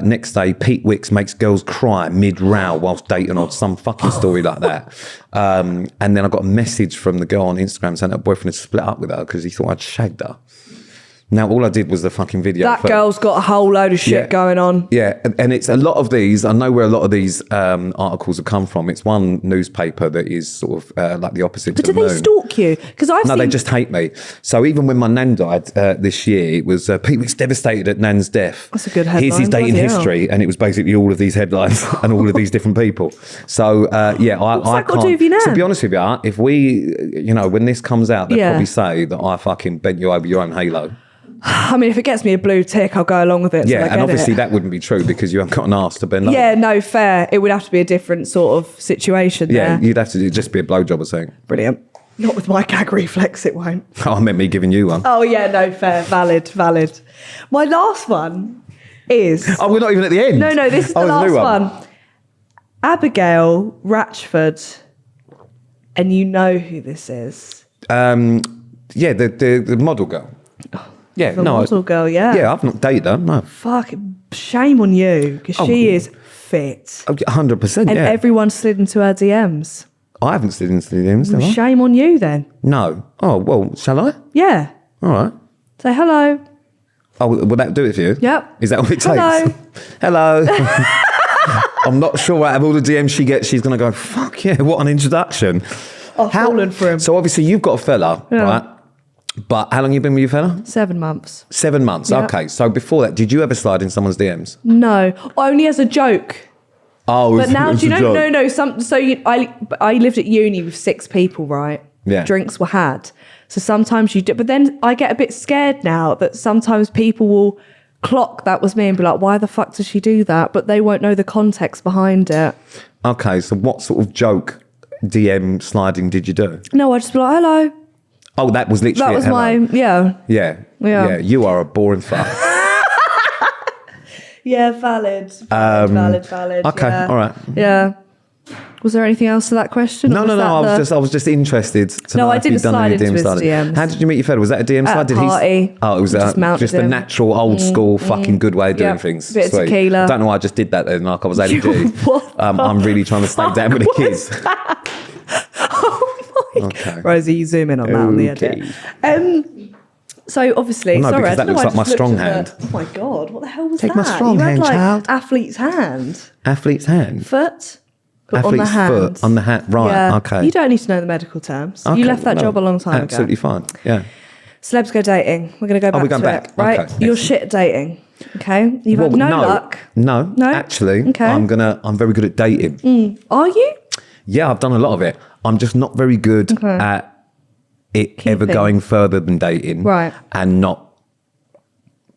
Next day, Pete Wicks makes girls cry mid-row whilst dating or some fucking story like that. And then I got a message from the girl on Instagram saying her boyfriend had split up with her because he thought I'd shagged her. Now, all I did was the fucking video. That girl's got a whole load of shit going on. Yeah, and it's a lot of these. I know where a lot of these articles have come from. It's one newspaper that is sort of like the opposite But to do the they Moon. stalk you? Because No, they just hate me. So even when my nan died this year, it was Pete Wicks devastated at nan's death. That's a good headline. Here's his dating Bloody hell. history, and it was basically all of these headlines and all of these different people. So I that got to can't. do with your nan? To be honest with you, if we, when this comes out, they'll Yeah. probably say that I fucking bent you over your own halo. I mean, if it gets me a blue tick, I'll go along with it. Yeah, till I and get obviously it. that wouldn't be true because you haven't got an arse to bend over. Yeah, no, fair. It would have to be a different sort of situation Yeah, there. you'd have to just be a blowjob or something. Brilliant. Not with my gag reflex, it won't. Oh, I meant me giving you one. Oh, yeah, no, fair. Valid. My last one is... Oh, we're not even at the end. No, this is the it's a new last one. Abigail Ratchford. And you know who this is. Yeah, the model girl. Yeah, The model girl, yeah. Yeah, I've not dated her, no. Fuck, shame on you, because she is fit. 100%, And yeah. everyone slid into her DMs. I haven't slid into the DMs, have I? Shame on you then. No. Oh, well, shall I? Yeah. All right. Say hello. Oh, will that do it for you? Yep. Is that what it Hello. takes? Hello. I'm not sure out of all the DMs she gets, she's going to go, fuck yeah, what an introduction. I've fallen for him. So obviously you've got a fella, right? But how long you been with your fella? 7 months. 7 months. Yeah. Okay. So before that, did you ever slide in someone's DMs? No, only as a joke. Oh, But now, do you know? No. I lived at uni with 6 people, right? Yeah. Drinks were had. So sometimes you do, but then I get a bit scared now that sometimes people will clock that was me and be like, why the fuck does she do that? But they won't know the context behind it. Okay. So what sort of joke DM sliding did you do? No, I just be like, hello. Oh, that was literally That was hello. yeah. Yeah. You are a boring fuck. Yeah, valid. Valid. Okay, yeah. all right. Yeah. Was there anything else to that question? No. I was just interested to No, know I if didn't you'd done slide any into DM his sliding. DMs. How did you meet your fella? Was that a DM slide? At a party. Oh, it was Just mounted just a him. natural, old school, fucking good way of doing Yep. things. Bit of Sweet. tequila. I don't know why I just did that then, like I was ADG. What the I'm really trying to stay down with the kids. Oh my Okay. Rosie, you zoom in on that on the edit. So obviously, Well, no, sorry, because I that don't looks know, like my I just strong looked at hand. the- oh my god, what the hell was Take that? my strong you hand, had, like, child. Athlete's hand. Athlete's hand. Foot. on the hand. foot, on the hand. Right, Yeah. okay. You don't need to know the medical terms. Okay, You left that no, job a long time absolutely ago. fine, yeah. Celebs Go Dating. We're going to go back we're going to back. it, right? Okay, You're excellent. shit at dating, okay? You've had no luck. No, No? actually, Okay. I'm very good at dating. Are you? Yeah, I've done a lot of it. I'm just not very good at it ever Keeping. going further than dating. Right. And not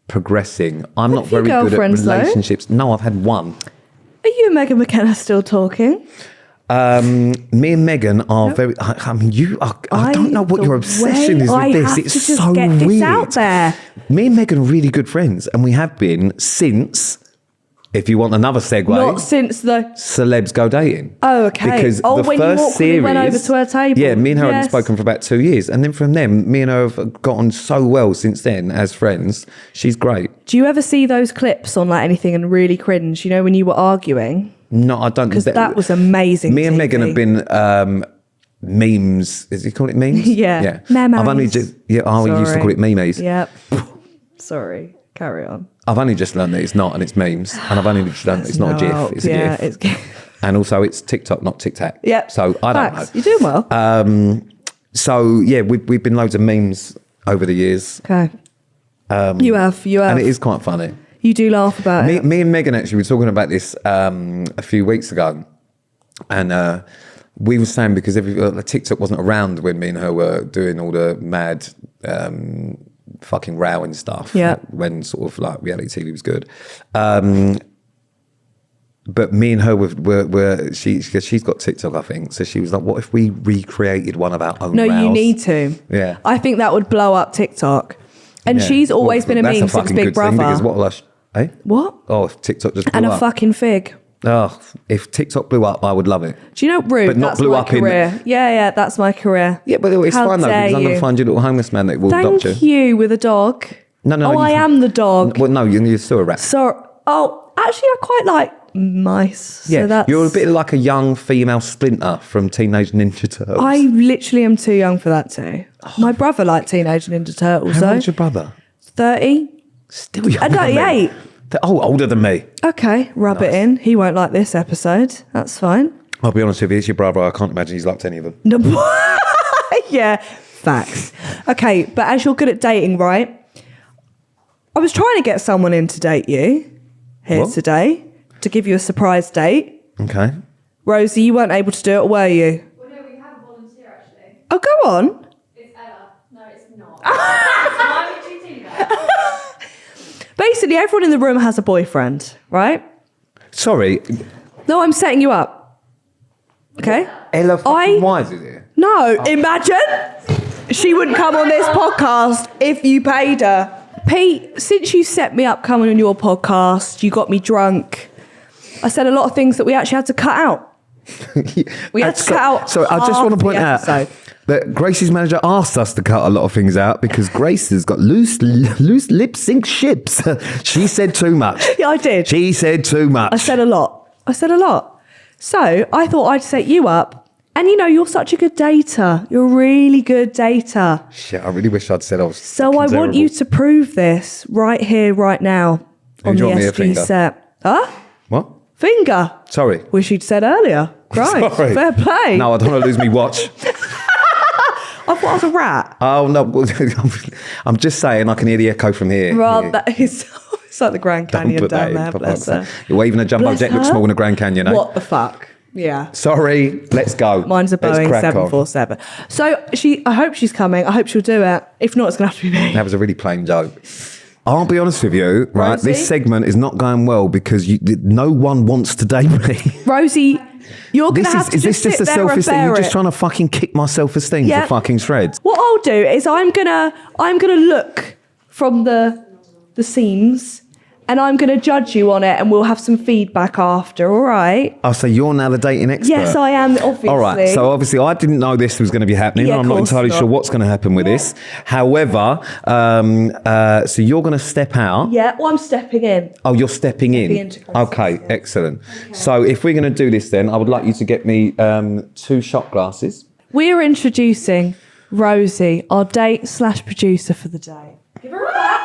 progressing. I'm Had not a few very good at girlfriends, though. relationships. No, I've had one. Are you and Megan McKenna still talking? Me and Megan are very. I mean, I don't know what your obsession is with this. It's so get weird. this out there. Me and Megan are really good friends, and we have been since. If you want another segue, Not since the... Celebs Go Dating. Oh, okay. Because Oh, the when you first awkwardly series went over to her table. Yeah, me and her Yes. haven't spoken for about 2 years, and then from them, me and her have gotten so well since then as friends. She's great. Do you ever see those clips on like anything and really cringe? You know, when you were arguing? No, I don't. Because that was amazing. Me and TV. Megan have been memes. Is he call it memes? Yeah. I've only Memes. just we used to call it memes. Yep. Sorry. Carry on. I've only just learned that it's not, and it's memes, and I've only just learned that it's not a GIF. It's a GIF. It's And also, it's TikTok, not TikTok. Yep. So I don't Facts. know. You're doing well. So yeah, we've been loads of memes over the years, Okay. You have. and it is quite funny. You do laugh about it. Me and Megan actually were talking about this a few weeks ago, and we were saying because TikTok wasn't around when me and her were doing all the mad fucking row and stuff. Yeah. When sort of like reality TV was good. But me and her were she's got TikTok, I think. So she was like, what if we recreated one of our own No, rows? you need to. Yeah. I think that would blow up TikTok. And Yeah. she's always been a that's meme since fucking Big good thing, Brother. because what will eh? What? Oh, if TikTok just blew And a up. fucking fig. Oh, if TikTok blew up, I would love it. Do you know, rude? But not That's blew my up in- career. Yeah, that's my career. Yeah, but it's How fine though, dare because I'm going you. to find you a little homeless man that will adopt Thank you. you with a dog. No, Oh, you- I am the dog. Well, no, you're still a rat. So, actually, I quite like mice. Yeah, so that's, you're a bit like a young female Splinter from Teenage Ninja Turtles. I literally am too young for that too. My brother liked Teenage Ninja Turtles, How though. old's your brother? 30. Still younger I'm than me. 38. Older than me. Okay, rub it in. He won't like this episode. That's fine. I'll be honest with you, it's your brother. I can't imagine he's liked any of them. No, yeah, facts. Okay, but as you're good at dating, right? I was trying to get someone in to date you here What? today to give you a surprise date. Okay. Rosie, you weren't able to do it, were you? Well, no, we have a volunteer actually. Oh, go on. It's Ella. No, it's not. Why would you do that? Basically, everyone in the room has a boyfriend, right? Sorry, No, I'm setting you up. Okay? Ella fucking Wise is here. No, imagine. She wouldn't come on this podcast if you paid her. Pete, since you set me up coming on your podcast, you got me drunk. I said a lot of things that we actually had to cut out. We had to cut out. So I just half want to the point out episode. that Gracie's manager asked us to cut a lot of things out because Grace has got loose lip sync ships. She said too much. Yeah, I did. She said too much. I said a lot. So I thought I'd set you up. And you know, you're such a good dater. You're a really good dater. Shit, I really wish I'd said I was. So I fucking want you terrible. to prove this right here, right now on do the you want me to SG finger? set. Huh? What? Finger. Sorry. Which you'd said earlier. Right. Sorry. Fair play. No, I don't want to lose me watch. I thought I was a rat. Oh no, I'm just saying I can hear the echo from here. Well, Yeah. that is it's like the Grand Don't Canyon put that down in, there. for Bless fuck's her. sake. Well, even a jumbo Bless jet looks her. smaller than a Grand Canyon, eh? What the fuck? Yeah. Sorry, let's go. Mine's a Let's Boeing crack on. 747. So I hope she's coming. I hope she'll do it. If not, it's going to have to be me. That was a really plain joke. I'll be honest with you, right? Rosie? This segment is not going well because no one wants to date me. Rosie, you're going to have to Is this just a sit there and self-esteem? bear You're just it. trying to fucking kick my self-esteem Yeah. to fucking shreds. What I'll do is I'm gonna look from the seams and I'm gonna judge you on it and we'll have some feedback after, all right? Oh, so you're now the dating expert? Yes, I am, obviously. All right, so obviously I didn't know this was going to be happening. Yeah, I'm not course entirely not. sure what's going to happen with this. However, so you're going to step out. Yeah, well, I'm stepping in. Oh, you're stepping in. into Grace's, Okay, yeah. excellent. So if we're going to do this then, I would like you to get me 2 shot glasses. We're introducing Rosie, our date/producer for the day. Give her a clap.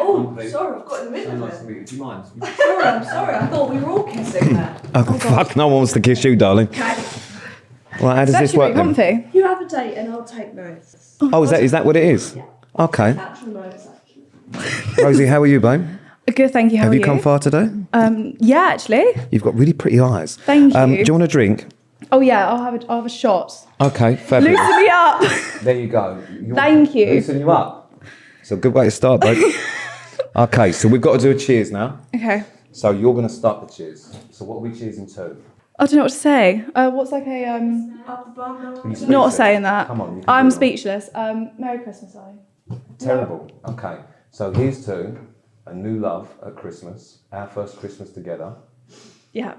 Oh, lovely. Sorry, I've got in the middle of it. meet you. Do you mind? Sorry, I'm sorry. I thought we were all kissing there. Oh, fuck, no one wants to kiss you, darling. Okay. Right, how does this work then? Comfy. You have a date and I'll take notes. Oh, is that what it is? Yeah. Okay. Actual notes, actually. Rosie, how are you, babe? Good, thank you. How Have are you come far today? Yeah, actually. You've got really pretty eyes. Thank Do you. you want a drink? Oh yeah, I'll have a shot. Okay, fabulous. Loosen me up. There you go. Thank you. Loosen you up. It's a good way to start, babe. Okay, so we've got to do a cheers now. Okay. So you're going to start the cheers. So what are we cheersing to? I don't know what to say. What's like a Up the bum, no. Can you speak Not to it? saying that. Come on. You can I'm do it. speechless. Merry Christmas, Ali. Terrible. Okay, so here's to a new love at Christmas, our first Christmas together, Yeah.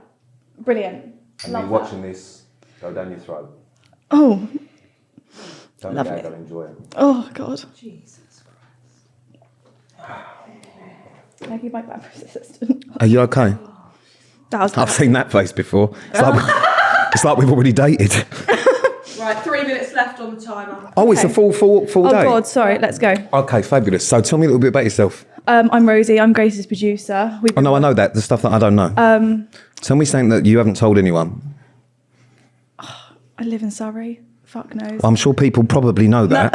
Brilliant. and Love me that. watching this go down your throat. Oh. Don't Lovely. gag, I'll enjoy it. Oh God. Jesus Can I give my back assistant? Are you okay? That was I've seen that face before. It's like we've already dated. Right, 3 minutes left on the timer. Oh, it's a full Oh day. God, sorry. Let's go. Okay, fabulous. So tell me a little bit about yourself. I'm Rosie. I'm Grace's producer. Oh no, I know that. The stuff that I don't know. Tell me something that you haven't told anyone. I live in Surrey. Fuck knows. I'm sure people probably know that.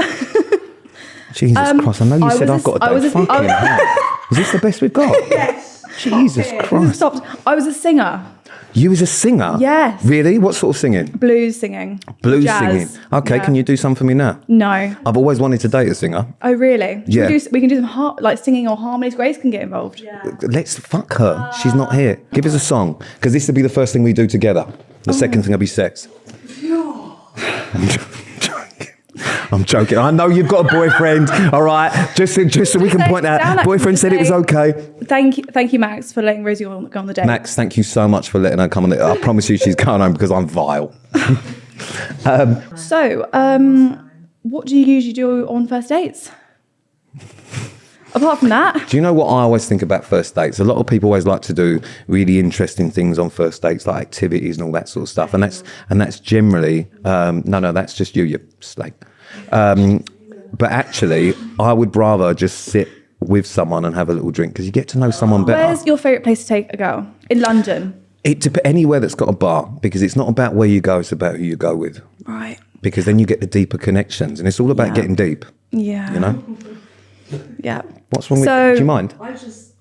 Jesus Christ, I know you I said was I've got I a was date. a- Fucking I was- hell. Is this the best we've got? Yes. Jesus Christ. Stopped. I was a singer. You was a singer? Yes. Really? What sort of singing? Blues singing. Blues Jazz. singing. Okay, Yeah. can you do some for me now? No. I've always wanted to date a singer. Oh really? Yeah. We can do some like singing or harmonies. Grace can get involved. Yeah. Let's fuck her. She's not here. Give us a song. Because this will be the first thing we do together. The second thing will be sex. I'm joking. I know you've got a boyfriend, all right? Just so we can point Sound out. like Boyfriend said it was okay. Thank you, Max, for letting Rosie go on the date. Max, thank you so much for letting her come on. I promise you she's going home because I'm vile. So, what do you usually do on first dates? Apart from that, Do you know what I always think about first dates? A lot of people always like to do really interesting things on first dates, like activities and all that sort of stuff. And that's generally no, that's just you slate. But actually, I would rather just sit with someone and have a little drink because you get to know someone better. where's your favourite place to take a girl? In London. Anywhere that's got a bar, because it's not about where you go, it's about who you go with. Right. Because then you get the deeper connections, and it's all about Yeah. getting deep. Yeah. You know. Yeah. What's wrong with? So- Do you mind? I just.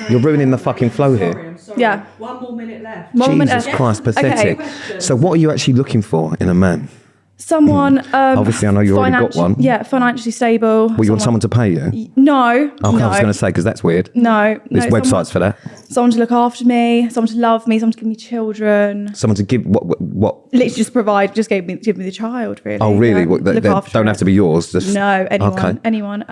You're ruining the fucking flow Sorry, here. I'm sorry. Yeah. 1 more minute left. Moment Jesus of- Christ, pathetic. Okay. So, what are you actually looking for in a man? Someone. Obviously, I know you already got one. Yeah, financially stable. Well, you want someone to pay you? No. Oh, no. I was going to say because that's weird. No. There's no, websites for that. Someone to look after me. Someone to love me. Someone to give me children. Someone to give what? Literally just provide. Just give me the child. Really. Oh, really? Yeah. What, they Look after don't it. have to be yours. Just No, anyone. Okay. Anyone.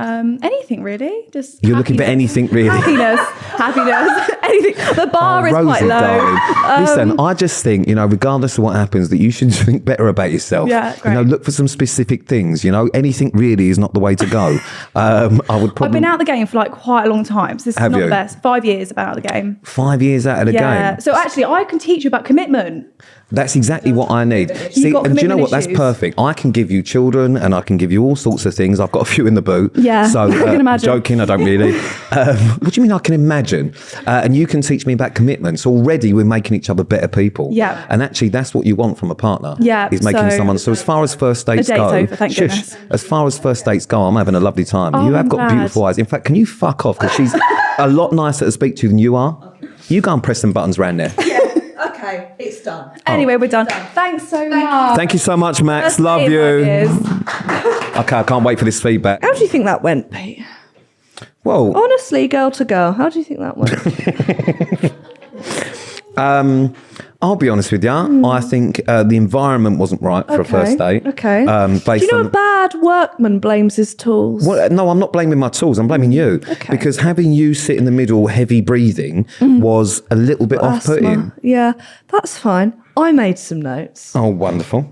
Anything really. Just. You're looking for happiness. anything really. Happiness. Anything. The bar is Rosie, quite low. darling. Listen, I just think, regardless of what happens, that you should think better about yourself. Yeah, great. Look for some specific things. Anything really is not the way to go. I would probably. I've been out of the game for like quite a long time. So this Have is not you? the best. 5 years I've been out of the game. 5 years out of the Yeah. game. So actually, I can teach you about commitment. That's exactly what I need. See, got and do you know commitment what? That's issues. perfect. I can give you children and I can give you all sorts of things. I've got a few in the boot. Yeah, So, I can imagine. joking, I don't really. What do you mean I can imagine? And you can teach me about commitments. Already we're making each other better people. Yeah. And actually that's what you want from a partner. Yeah, Is making so- someone. So as far as first dates date's go. over, thank shush. goodness. As far as first dates go, I'm having a lovely time. Oh, You have I'm got glad. beautiful eyes. In fact, can you fuck off? Because she's a lot nicer to speak to than you are. You go and press some buttons around there. Okay, it's done. Anyway, we're done. Thanks so much. Thank you so much, Max. First Love date in 5 you. years. Okay, I can't wait for this feedback. How do you think that went, Pete? Well, Honestly, girl to girl, how do you think that went? I'll be honest with you. I think the environment wasn't right for a first date. Okay. Do Based you know on a bad workman blames his tools? well, no, I'm not blaming my tools. I'm blaming you because having you sit in the middle, heavy breathing, was a little bit off-putting. Asthma. Yeah, that's fine. I made some notes. Oh, wonderful!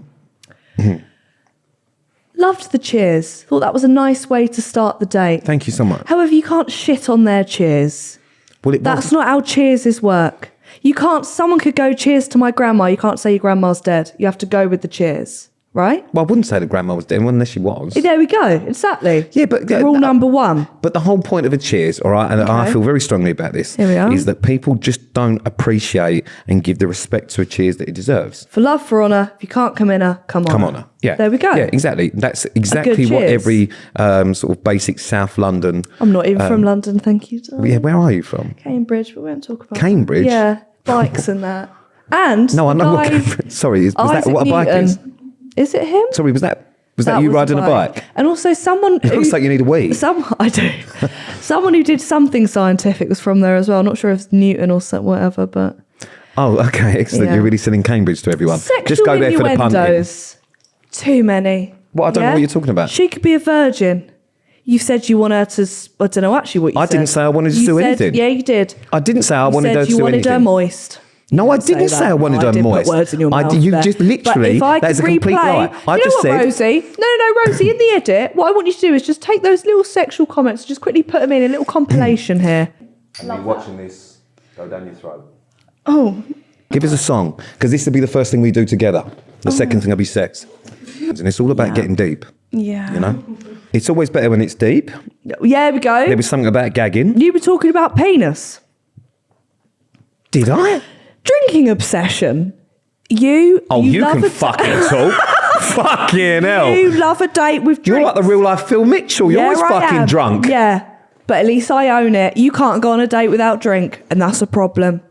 Loved the cheers. Thought that was a nice way to start the date. Thank you so much. However, you can't shit on their cheers. Well, it That's was. not how cheers work. You can't, someone could go, cheers to my grandma. You can't say your grandma's dead. You have to go with the cheers. right? Well, I wouldn't say the grandma was dead unless she was. There we go. Exactly. Yeah, but rule number one. But the whole point of a cheers, all right, and I feel very strongly about this, Here we are. is that people just don't appreciate and give the respect to a cheers that it deserves. For love, for honour. If you can't come in her, come on. Come on her. Yeah. There we go. Yeah, exactly. That's exactly what cheers. every sort of basic South London. I'm not even from London, thank you. Yeah, where are you from? Cambridge, but we won't talk about Cambridge? that. Yeah, bikes and that. And No, I know the guy, what. Sorry, was that Isaac what a bike is? Newton. Is it him? Sorry, was that you was riding a bike? And also someone It looks like you need a wee. I do. Someone who did something scientific was from there as well. I'm not sure if it's Newton or whatever, but Oh, okay, excellent. Yeah. You're really selling Cambridge to everyone. sexual Just go there for the punting. innuendos. Too many. What? I don't know what you're talking about. She could be a virgin. You said you want her to. I don't know actually what you I said. didn't say I wanted to You do said- anything. Yeah, you did. I didn't say I You wanted said her to you do wanted anything. her moist. No, I say didn't say I that. wanted No, her I did moist. put words in your mouth You there. just But literally, if I that is a could complete replay, lie. I you just know what, said, Rosie? No, Rosie. In the edit, what I want you to do is just take those little sexual comments, just quickly put them in a little compilation here. I'm watching this go down your throat. Oh, Give us a song, because this will be the first thing we do together. The second thing will be sex. And it's all about getting deep, yeah. you know? It's always better when it's deep. Yeah, there we go. There was something about gagging. You were talking about penis. Did I? Drinking obsession. You love can a fucking talk. Fucking hell. You love a date with drinks. You're like the real life Phil Mitchell. You're always I fucking am. drunk. Yeah, but at least I own it. You can't go on a date without drink, and that's a problem.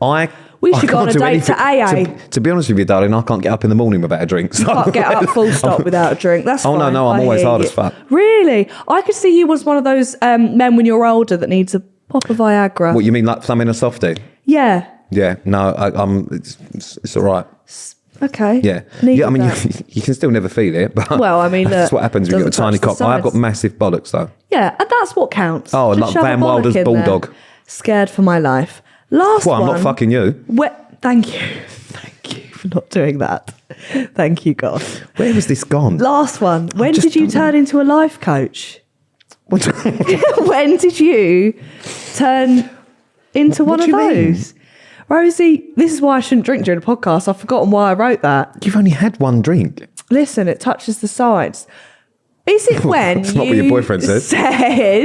We should go on a date to AA. To be honest with you, darling, I can't get up in the morning without a drink. So. Can't get up full stop without a drink. That's Oh, fine. no, I'm I always hear hard you. as fuck. Really? I could see you as one of those men when you're older that needs a pop of Viagra. What, you mean like thumbing a softie? Yeah. Yeah, no, it's all right. Okay. Yeah. Needed Yeah, I mean, that. you can still never feel it, but Well, I mean, that's look, what happens when you've got a doesn't tiny touch the cock. I've got size. massive bollocks, though. Yeah, and that's what counts. Oh, Just like shove a Van bollock Wilder's in there. bulldog. Scared for my life. Last Well, I'm one. not fucking you. Thank you. Thank you for not doing that. Thank you, God. Where was this gone? Last one. When just did you don't turn into a life coach? What- When did you turn into What one do of you mean? those? Rosie, this is why I shouldn't drink during the podcast. I've forgotten why I wrote that. You've only had one drink. Listen, it touches the sides. Is it when That's not what your boyfriend said.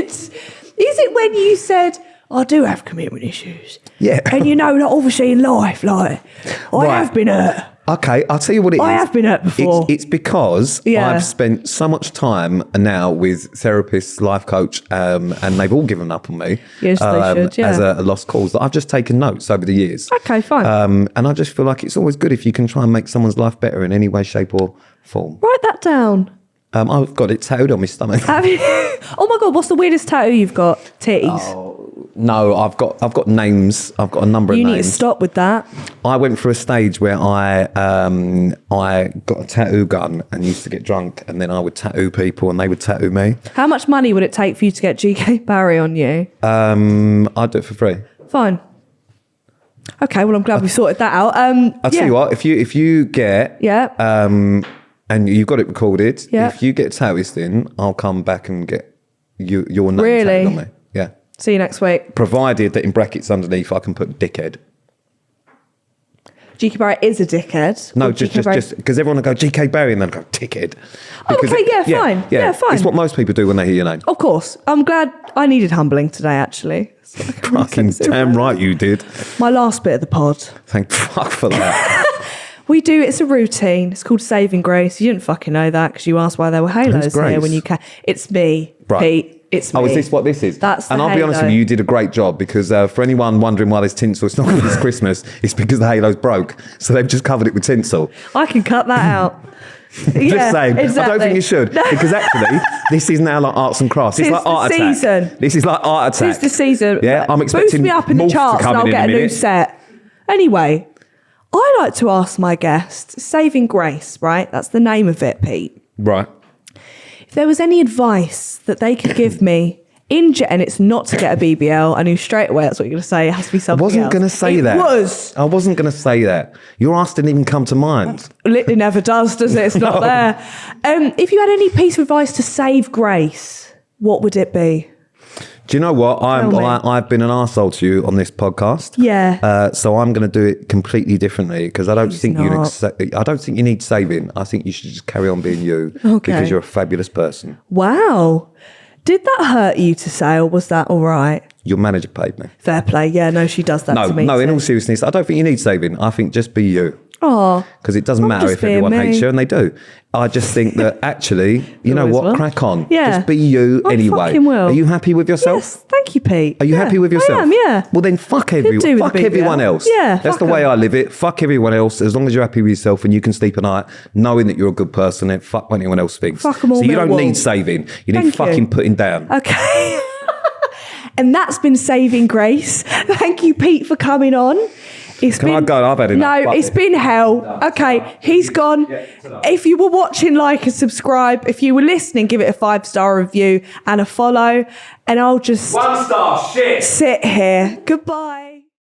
Is it when you said, I do have commitment issues? Yeah. And you know, like, obviously in life, like, I Right. have been hurt. Okay, I'll tell you what it is. I have been hurt before. It's because Yeah. I've spent so much time now with therapists, life coach, and they've all given up on me. Yes, they should, yeah. As a lost cause. That I've just taken notes over the years. Okay, fine. And I just feel like it's always good if you can try and make someone's life better in any way, shape, or form. Write that down. I've got it tattooed on my stomach. Have you? Oh my God, what's the weirdest tattoo you've got? Titties. No, I've got names. I've got a number You of need to names. stop with that. I went through a stage where I got a tattoo gun and used to get drunk, and then I would tattoo people and they would tattoo me. How much money would it take for you to get GK Barry on you? I'd do it for free. Fine. Okay, well, I'm glad we sorted that out. I'll tell you what, if you get Yeah. and you've got it recorded, Yeah. if you get tattooist in, I'll come back and get your name Really? tattooed on me. Yeah. See you next week. Provided that in brackets underneath I can put dickhead. GK Barry is a dickhead. No, Or just GK Barry- because everyone will go GK Barry and then go dickhead. Oh, Because okay, yeah, fine. Yeah, fine. It's what most people do when they hear your name. Of course. I'm glad I needed humbling today, actually. Fucking damn right you did. My last bit of the pod. Thank fuck for that. We do, it's a routine. It's called Saving Grace. You didn't fucking know that because you asked why there were halos Who's here Grace? when you came. It's me, Right. Pete. It's me. Oh, is this what this is? That's the And I'll be honest halo. with you, you did a great job because for anyone wondering why there's tinsel, it's not because it's Christmas, it's because the halo's broke. So they've just covered it with tinsel. I can cut that out. Just saying. Exactly. I don't think you should because actually this is now like arts and crafts. It's Tis like the art attack. season. This is like art attack. It's the season. Yeah, I'm expecting Boost me up in the Morph to charts come and I'll in get a new minute. set. Anyway, I like to ask my guests, Saving Grace, right? That's the name of it, Pete. Right. If there was any advice that they could give me and it's not to get a BBL, I knew straight away that's what you're going to say. It has to be I something wasn't else. going to say that. I I wasn't going to say that. Your ass didn't even come to mind. It never does, does it? It's not there. If you had any piece of advice to save Grace, what would it be? Do you know what? Tell me. I've been an arsehole to you on this podcast. Yeah. So I'm going to do it completely differently because I don't think not. I don't think you need saving. I think you should just carry on being you because you're a fabulous person. Wow. Did that hurt you to say, or was that all right? Your manager paid me. Fair play. Yeah, no, she does that to me. No, in too. all seriousness, I don't think you need saving. I think just be you. Oh, Because it doesn't matter just if everyone being hates me. you, and they do. I just think that actually, you know Always what? will. Crack on. Yeah. Just be you I anyway. fucking will. Are you happy with yourself? yes. Thank you, Pete. Are you happy with yourself? I am, yeah. Well, then fuck do with everyone. the Fuck big everyone girl. else. Yeah, That's fuck the way 'em. I live it. Fuck everyone else. As long as you're happy with yourself and you can sleep at night knowing that you're a good person, then fuck what anyone else thinks. Fuck 'em all, So you don't Millwall. need saving. You need Thank you. fucking putting down. Okay. And that's been Saving Grace. Thank you, Pete, for coming on. Can I go? I've had enough. No, Fuck it's it. been hell. Okay, he's gone. If you were watching, like and subscribe. If you were listening, give it a 5-star review and a follow. And I'll just 1 star shit. sit here. Goodbye.